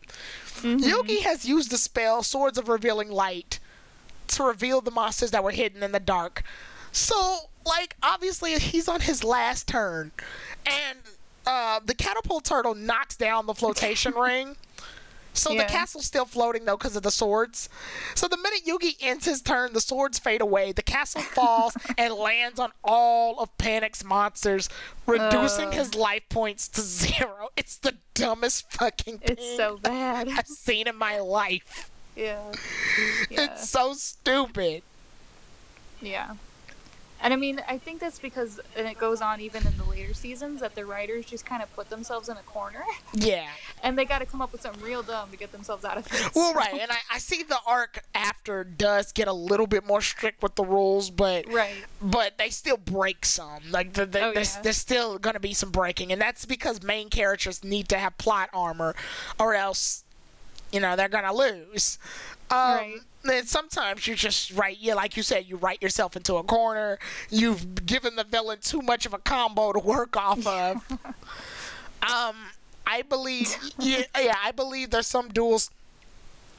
Yugi has used the spell Swords of Revealing Light to reveal the monsters that were hidden in the dark. So, like, obviously he's on his last turn, and the catapult turtle knocks down the flotation ring. So the castle's still floating, though, because of the swords. So the minute Yugi ends his turn, the swords fade away, the castle falls, and lands on all of Panic's monsters, reducing his life points to 0. It's the dumbest fucking thing it's so bad. I've seen in my life. Yeah. It's so stupid. Yeah. And I mean, I think that's because, and it goes on even in the later seasons, that the writers just kind of put themselves in a corner. Yeah. And they got to come up with something real dumb to get themselves out of it. Well, right. And I see the arc after does get a little bit more strict with the rules, but they still break some. Like, there's still going to be some breaking. And that's because main characters need to have plot armor, or else, you know, they're going to lose. Then sometimes you just like you said, you write yourself into a corner. You've given the villain too much of a combo to work off of. I believe, I believe there's some duels.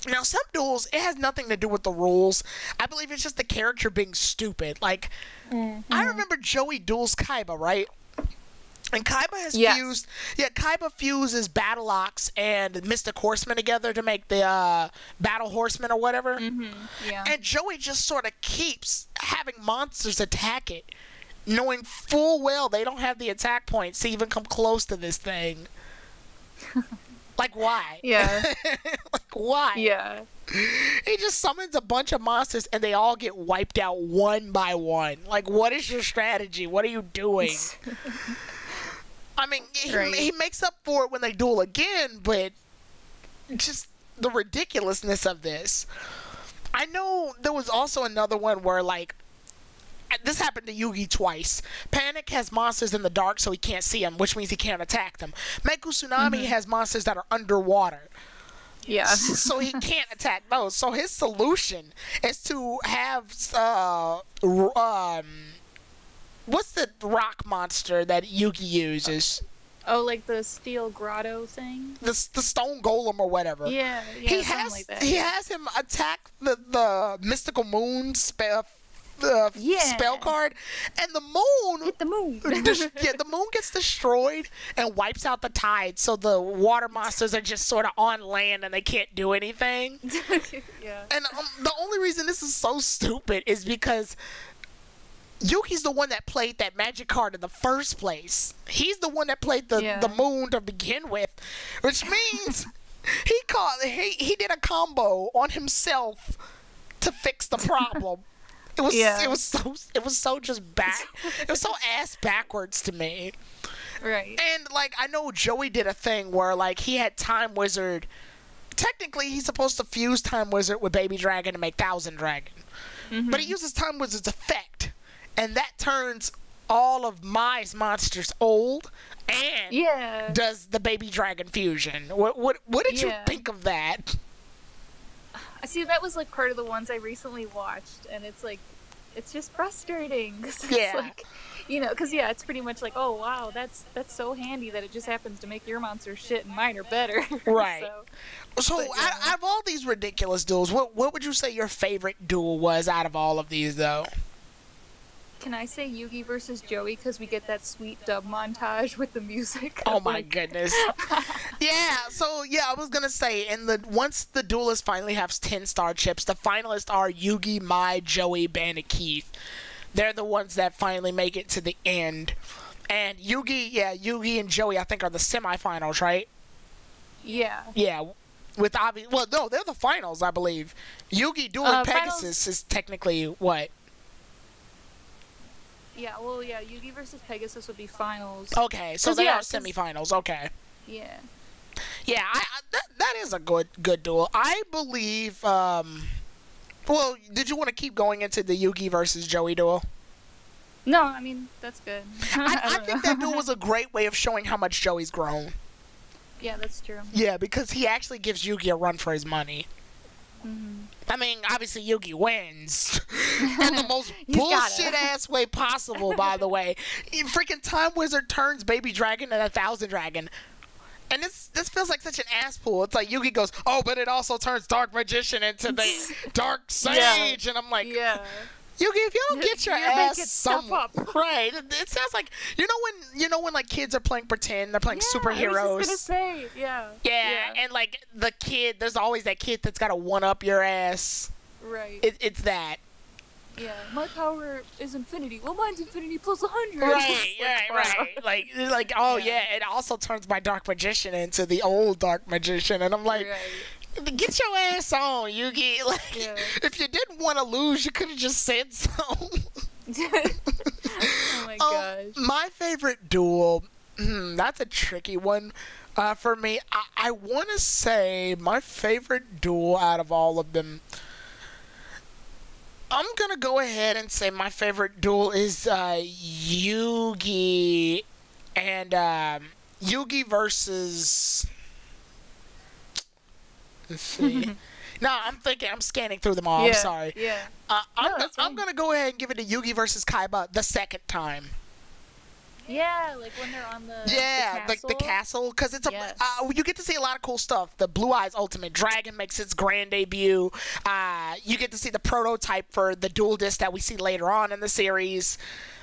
Now, some duels, it has nothing to do with the rules. I believe it's just the character being stupid. Like, I remember Joey duels Kaiba, right? And Kaiba has fused... Yeah, Kaiba fuses Battle Ox and Mystic Horseman together to make the Battle Horseman or whatever. Yeah. And Joey just sort of keeps having monsters attack it, knowing full well they don't have the attack points to even come close to this thing. Like, why? Yeah. Like, why? Yeah. He just summons a bunch of monsters and they all get wiped out one by one. Like, what is your strategy? What are you doing? I mean, he makes up for it when they duel again, but just the ridiculousness of this. I know there was also another one where, like, this happened to Yugi twice. Panic has monsters in the dark, so he can't see them, which means he can't attack them. Meku Tsunami has monsters that are underwater. Yeah. So he can't attack those. So his solution is to have what's the rock monster that Yugi uses? Oh, like the steel grotto thing? The stone golem or whatever. Yeah, he has like that. He has him attack the mystical moon spell card, and the moon hit the moon. The moon gets destroyed and wipes out the tide, so the water monsters are just sort of on land and they can't do anything. Yeah. And the only reason this is so stupid is because Yuki's the one that played that magic card in the first place. He's the one that played the moon to begin with, which means he did a combo on himself to fix the problem. It was so just back. It was so ass backwards to me. Right. And like I know Joey did a thing where like he had Time Wizard. Technically, he's supposed to fuse Time Wizard with Baby Dragon to make Thousand Dragon, but he uses Time Wizard's effect, and that turns all of Mai's monsters old and does the Baby Dragon fusion. What did you think of that? See, that was like part of the ones I recently watched, and it's like, it's just frustrating. It's like, you know, because it's pretty much like, oh wow, that's so handy that it just happens to make your monster shit and mine are better. Right. So out of all these ridiculous duels, what would you say your favorite duel was out of all of these, though? Can I say Yugi versus Joey, because we get that sweet dub montage with the music? Oh my goodness. I was gonna say, once the Duelist finally has 10-star chips, the finalists are Yugi, Mai, Joey, Bandit, Keith. They're the ones that finally make it to the end. And Yugi and Joey, I think, are the semifinals, right? Yeah. Yeah. They're the finals, I believe. Yugi dueling Pegasus is technically what? Yeah, Yugi versus Pegasus would be finals. Okay, so they are semifinals. Okay. Yeah. Yeah, that is a good duel. I believe. Well, did you want to keep going into the Yugi versus Joey duel? No, I mean that's good. I think that duel was a great way of showing how much Joey's grown. Yeah, that's true. Yeah, because he actually gives Yugi a run for his money. I mean, obviously Yugi wins in the most bullshit-ass way possible, by the way. Freaking Time Wizard turns Baby Dragon into Thousand Dragon. And this feels like such an ass pull. It's like Yugi goes, oh, but it also turns Dark Magician into the Dark Sage. And I'm like, Yugi, if you don't get your ass somewhere, right? It sounds like you know when like kids are playing pretend, they're playing superheroes. I was just gonna say, yeah, and like the kid, there's always that kid that's got to one up your ass. Right. It's that. Yeah, my power is infinity. Well, mine's infinity plus 100. Right. Like, oh yeah. It also turns my dark magician into the old dark magician, and I'm like. Right. Get your ass on, Yugi. Like, if you didn't want to lose, you could have just said so. Oh my gosh. My favorite duel, that's a tricky one for me. I want to say my favorite duel out of all of them, I'm going to go ahead and say my favorite duel is Yugi and Yugi versus... Let's see. No, I'm scanning through them all. I'm sorry. Yeah. I'm going to go ahead and give it to Yugi versus Kaiba the second time. Yeah, like when they're on the castle. Like the castle, because it's you get to see a lot of cool stuff. The Blue Eyes Ultimate Dragon makes its grand debut. You get to see the prototype for the Duelist that we see later on in the series.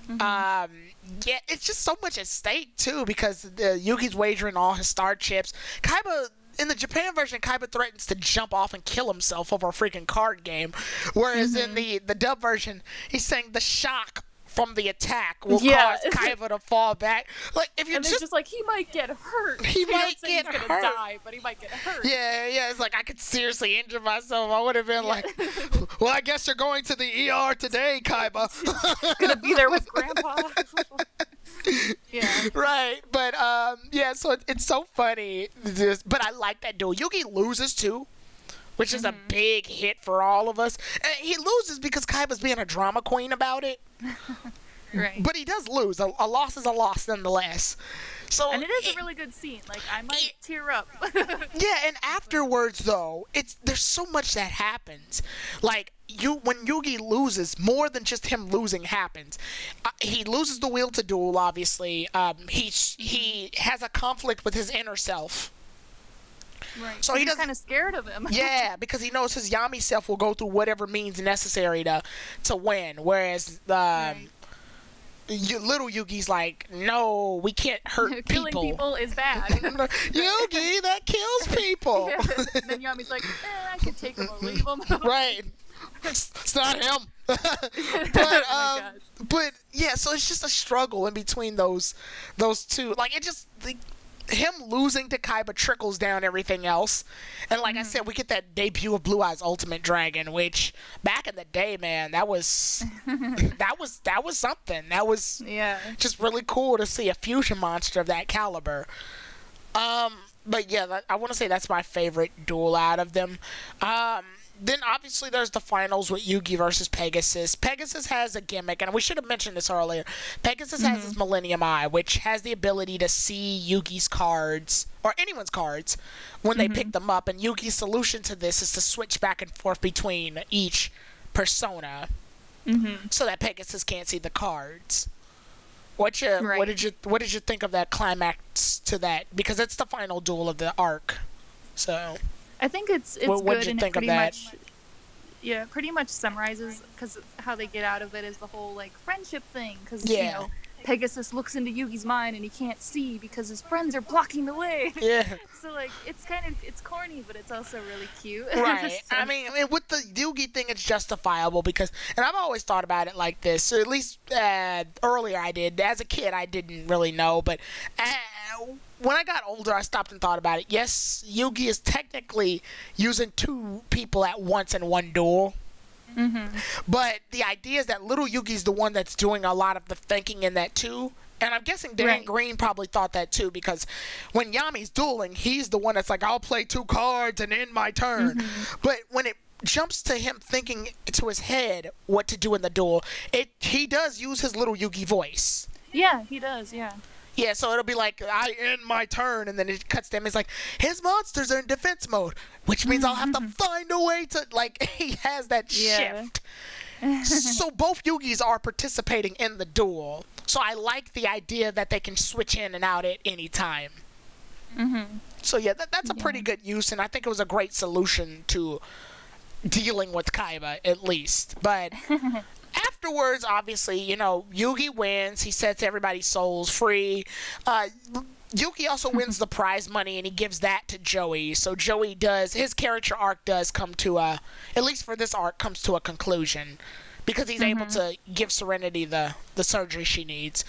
It's just so much at stake too, because Yugi's wagering all his star chips. Kaiba. In the Japan version, Kaiba threatens to jump off and kill himself over a freaking card game. Whereas in the dub version, he's saying the shock from the attack will cause Kaiba to fall back. Like, if you're just like, he might get hurt. He might get hurt. He's gonna die, but he might get hurt. Yeah. It's like, I could seriously injure myself. I would have been like, well, I guess you're going to the ER today, Kaiba. Gonna be there with Grandpa. Right, but so it's so funny. But I like that duel. Yugi loses too, which is a big hit for all of us. And he loses because Kaiba's being a drama queen about it. Right. But he does lose. A loss is a loss nonetheless. So, and it is a really good scene. Like, I might tear up. And afterwards though, there's so much that happens. Like, when Yugi loses, more than just him losing happens. He loses the will to duel, obviously. He has a conflict with his inner self. Right. So he's kind of scared of him. Yeah, because he knows his Yami self will go through whatever means necessary to win. Whereas little Yugi's like, no, we can't hurt people. Killing people is bad. Yugi, that kills people. And then Yami's like, I can take him or leave him. Right. It's not him. But so it's just a struggle in between those two. Like, him losing to Kaiba trickles down everything else. And like I said, we get that debut of Blue Eyes Ultimate Dragon, which back in the day, man, that was something. That was just really cool to see a fusion monster of that caliber. But yeah, I want to say that's my favorite duel out of them. Then obviously there's the finals with Yugi versus Pegasus. Pegasus has a gimmick, and we should have mentioned this earlier. Pegasus has his Millennium Eye, which has the ability to see Yugi's cards, or anyone's cards, when they pick them up. And Yugi's solution to this is to switch back and forth between each persona, so that Pegasus can't see the cards. What did you think of that climax to that? Because it's the final duel of the arc. So I think it's what good, did you and think it of that? pretty much summarizes, because how they get out of it is the whole like friendship thing. Because you know, Pegasus looks into Yugi's mind and he can't see because his friends are blocking the way. Yeah. So like it's corny, but it's also really cute. Right. So, I mean, with the Yugi thing, it's justifiable because, and I've always thought about it like this. Or at least earlier I did. As a kid, I didn't really know, but when I got older, I stopped and thought about it. Yes, Yugi is technically using two people at once in one duel. But the idea is that little Yugi's the one that's doing a lot of the thinking in that too. And I'm guessing Dan Green probably thought that too, because when Yami's dueling, he's the one that's like, I'll play 2 cards and end my turn. But when it jumps to him thinking to his head what to do in the duel, he does use his little Yugi voice. Yeah, he does, Yeah, so it'll be like, I end my turn, and then it cuts to him. It's like, his monsters are in defense mode, which means I'll have to find a way to, like, he has that shift. So both Yugis are participating in the duel. So I like the idea that they can switch in and out at any time. So yeah, that's a pretty good use, and I think it was a great solution to dealing with Kaiba, at least. But afterwards, obviously, Yugi wins. He sets everybody's souls free. Yugi also wins the prize money, and he gives that to Joey. So Joey his character arc does come to at least for this arc, comes to a conclusion. Because he's able to give Serenity the surgery she needs.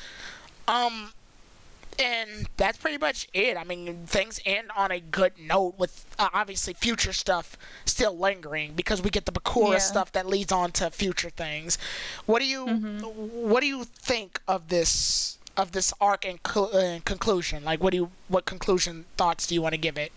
And that's pretty much it. I mean, things end on a good note with obviously future stuff still lingering because we get the Bakura stuff that leads on to future things. What do you think of this arc and conclusion? Like, what conclusion thoughts do you want to give it?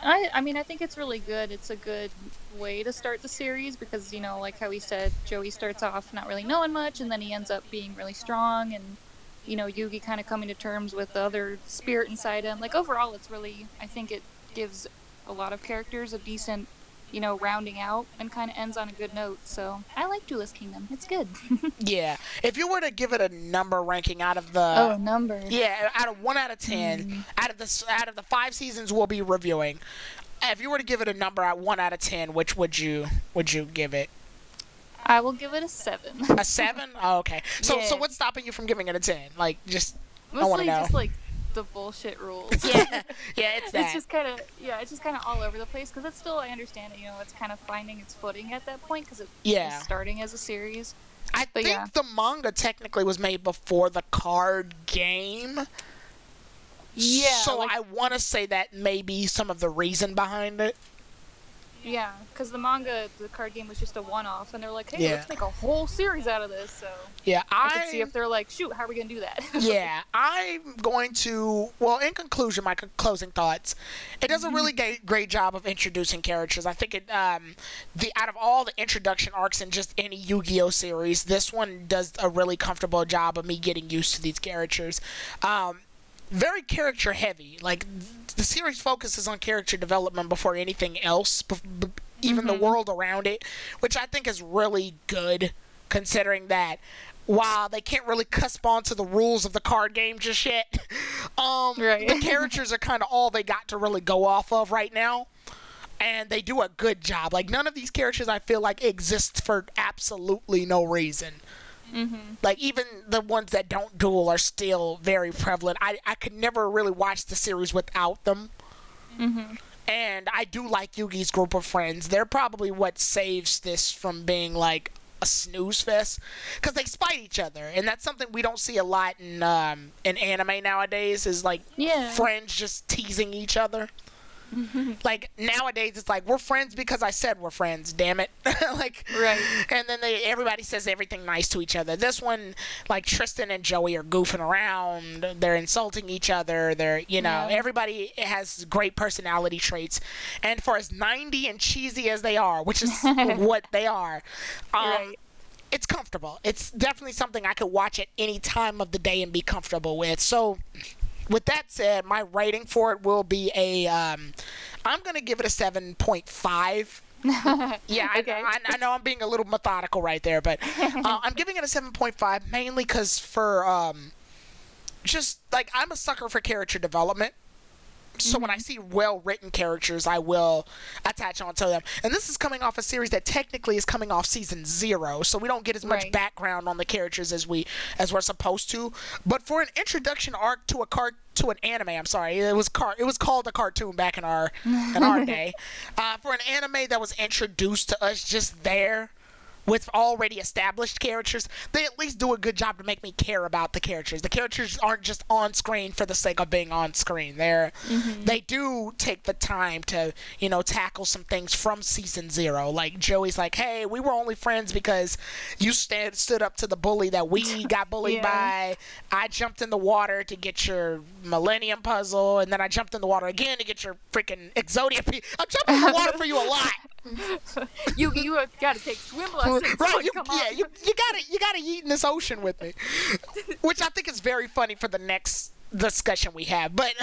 I mean, I think it's really good. It's a good way to start the series because, like how we said, Joey starts off not really knowing much, and then he ends up being really strong, and, Yugi kind of coming to terms with the other spirit inside him. Like, overall, it's really, I think it gives a lot of characters a decent, rounding out, and kind of ends on a good note. So, I like Duelist Kingdom. It's good. Yeah. If you were to give it a number ranking out of the... Oh, number. Yeah, out of 1 out of 10, out of the 5 seasons we'll be reviewing, if you were to give it a number at 1 out of 10, which would you give it? I will give it a 7. A 7? Oh, okay. So what's stopping you from giving it a 10? Like, just mostly I want to know. Just like the bullshit rules. Yeah, it's that. It's just kind of all over the place because it's still, I understand it. It's kind of finding its footing at that point because it's starting as a series. I think the manga technically was made before the card game. Yeah. So I want to say that may be some of the reason behind it. Yeah, because the card game was just a one-off, and they're like, hey, let's make a whole series out of this, so... Yeah, I can see if they're like, shoot, how are we going to do that? Yeah, I'm going to... Well, in conclusion, my closing thoughts, it does a really great job of introducing characters. I think it, out of all the introduction arcs in just any Yu-Gi-Oh! Series, this one does a really comfortable job of me getting used to these characters. Very character heavy. Like, the series focuses on character development before anything else, even the world around it, which I think is really good, considering that while they can't really cusp onto the rules of the card game just yet, the characters are kind of all they got to really go off of right now. And they do a good job. Like, none of these characters I feel like exist for absolutely no reason. Like, even the ones that don't duel are still very prevalent. I could never really watch the series without them. And I do like Yugi's group of friends. They're probably what saves this from being, like, a snooze fest. Because they spite each other. And that's something we don't see a lot in anime nowadays, is, like, friends just teasing each other. Like, nowadays it's like, we're friends because I said we're friends, damn it. Like, and then everybody says everything nice to each other. This one, like, Tristan and Joey are goofing around, they're insulting each other, they're, everybody has great personality traits, and for as 90 and cheesy as they are, which is what they are, it's comfortable. It's definitely something I could watch at any time of the day and be comfortable with. So with that said, my rating for it will be I'm going to give it a 7.5. Yeah, okay. I know I'm being a little methodical right there, but I'm giving it a 7.5 mainly because for just, like, I'm a sucker for character development. So when I see well-written characters, I will attach onto them. And this is coming off a series that technically is coming off season 0, so we don't get as much background on the characters as we're supposed to. But for an introduction arc to an anime, I'm sorry, it was called a cartoon back in our day. For an anime that was introduced to us just there, with already established characters, they at least do a good job to make me care about the characters. The characters aren't just on screen for the sake of being on screen. They do take the time to, tackle some things from season 0. Like, Joey's like, hey, we were only friends because you stood up to the bully that we got bullied by. I jumped in the water to get your Millennium Puzzle, and then I jumped in the water again to get your freaking Exodia piece. I'm jumping in the water for you a lot. You gotta take swim lessons. Right, you gotta eat in this ocean with me, which I think is very funny for the next discussion we have. But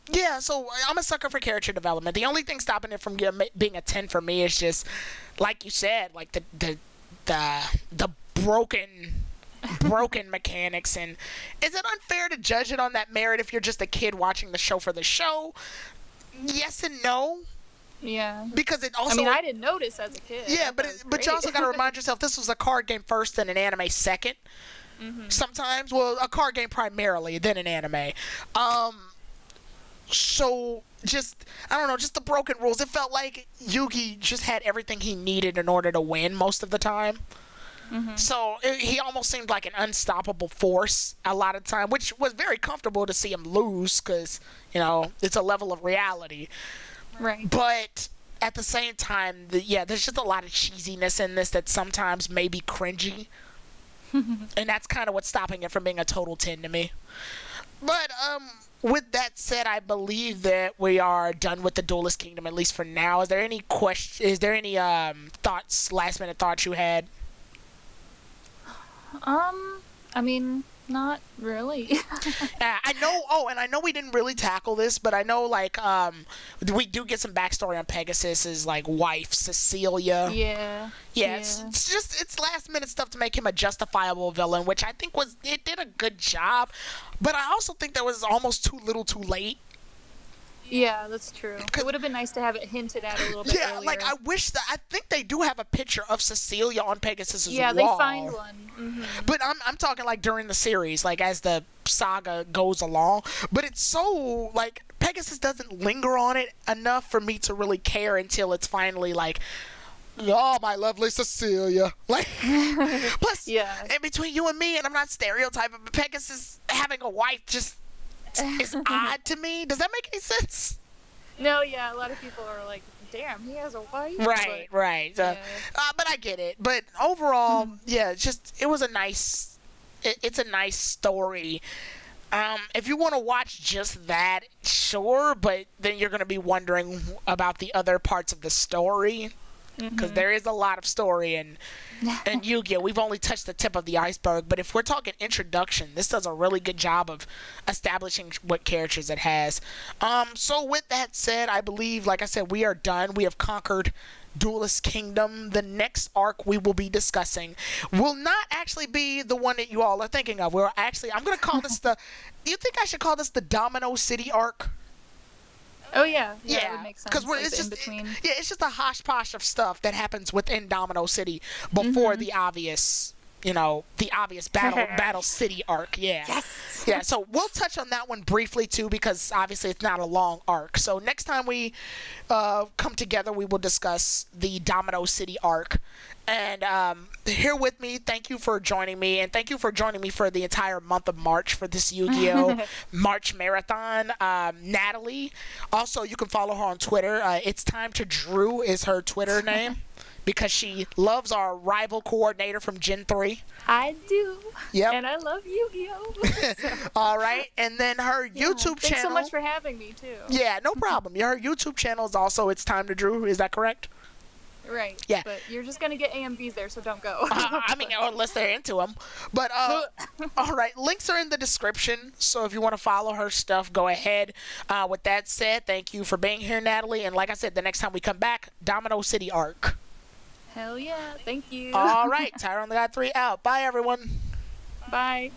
yeah, so I'm a sucker for character development. The only thing stopping it from being a 10 for me is just, like you said, like the broken mechanics. And is it unfair to judge it on that merit if you're just a kid watching the show for the show? Yes and no. Yeah. Because it also... I mean, I didn't notice as a kid. Yeah, but you also got to remind yourself this was a card game first and an anime second. Sometimes, well, a card game primarily, then an anime. So just, I don't know, just the broken rules. It felt like Yugi just had everything he needed in order to win most of the time. So he almost seemed like an unstoppable force a lot of time, which was very comfortable to see him lose because, you know, it's a level of reality. Right. But at the same time, there's just a lot of cheesiness in this that sometimes may be cringy. And that's kind of what's stopping it from being a total 10 to me. But with that said, I believe that we are done with the Duelist Kingdom, at least for now. Is there any thoughts, last minute thoughts you had? I mean, not really. I know. And I know we didn't really tackle this, but I know like we do get some backstory on Pegasus's like wife, Cecilia. Yeah. It's just last minute stuff to make him a justifiable villain, which I think it did a good job. But I also think that was almost too little, too late. Yeah, that's true. It would have been nice to have it hinted at a little bit earlier. Like I think they do have a picture of Cecilia on Pegasus's wall. Yeah, they find one. But I'm talking like during the series, like as the saga goes along. But it's so like Pegasus doesn't linger on it enough for me to really care until it's finally like, oh, my lovely Cecilia. Like, plus, in between you and me, and I'm not stereotyping, but Pegasus having a wife just is odd to me. Does that make any sense? No, yeah, a lot of people are like, damn, he has a wife. Right. But I get it. But overall, it was a nice, it's a nice story. If you want to watch just that, sure, but then you're going to be wondering about the other parts of the story. Because there is a lot of story in Yu-Gi-Oh! We've only touched the tip of the iceberg, but if we're talking introduction, this does a really good job of establishing what characters it has. So with that said, I believe, like I said, we are done. We have conquered Duelist Kingdom. The next arc we will be discussing will not actually be the one that you all are thinking of. I'm going to call this do you think I should call this the Domino City arc? Oh yeah, that would make sense. Because it's just a hodgepodge of stuff that happens within Domino City before the obvious battle city arc. Yeah, so we'll touch on that one briefly too, because obviously it's not a long arc. So next time we come together, we will discuss the Domino City arc. And here with me, thank you for joining me, and thank you for joining me for the entire month of March for this Yu-Gi-Oh! March Marathon. Natalie, also you can follow her on Twitter. It's Time to Drew is her Twitter name, because she loves our rival coordinator from Gen 3. I do. Yep. And I love Yu-Gi-Oh! All right. And then her YouTube channel. Thanks so much for having me, too. Yeah, no problem. Her YouTube channel is also It's Time to Drew. Is that correct? Right. Yeah. But you're just going to get AMVs there, so don't go. I mean, unless they're into them. But, all right. Links are in the description. So if you want to follow her stuff, go ahead. With that said, thank you for being here, Natalie. And like I said, the next time we come back, Domino City arc. Hell yeah. Thank you. All right. Tyrone the God 3 out. Bye, everyone. Bye.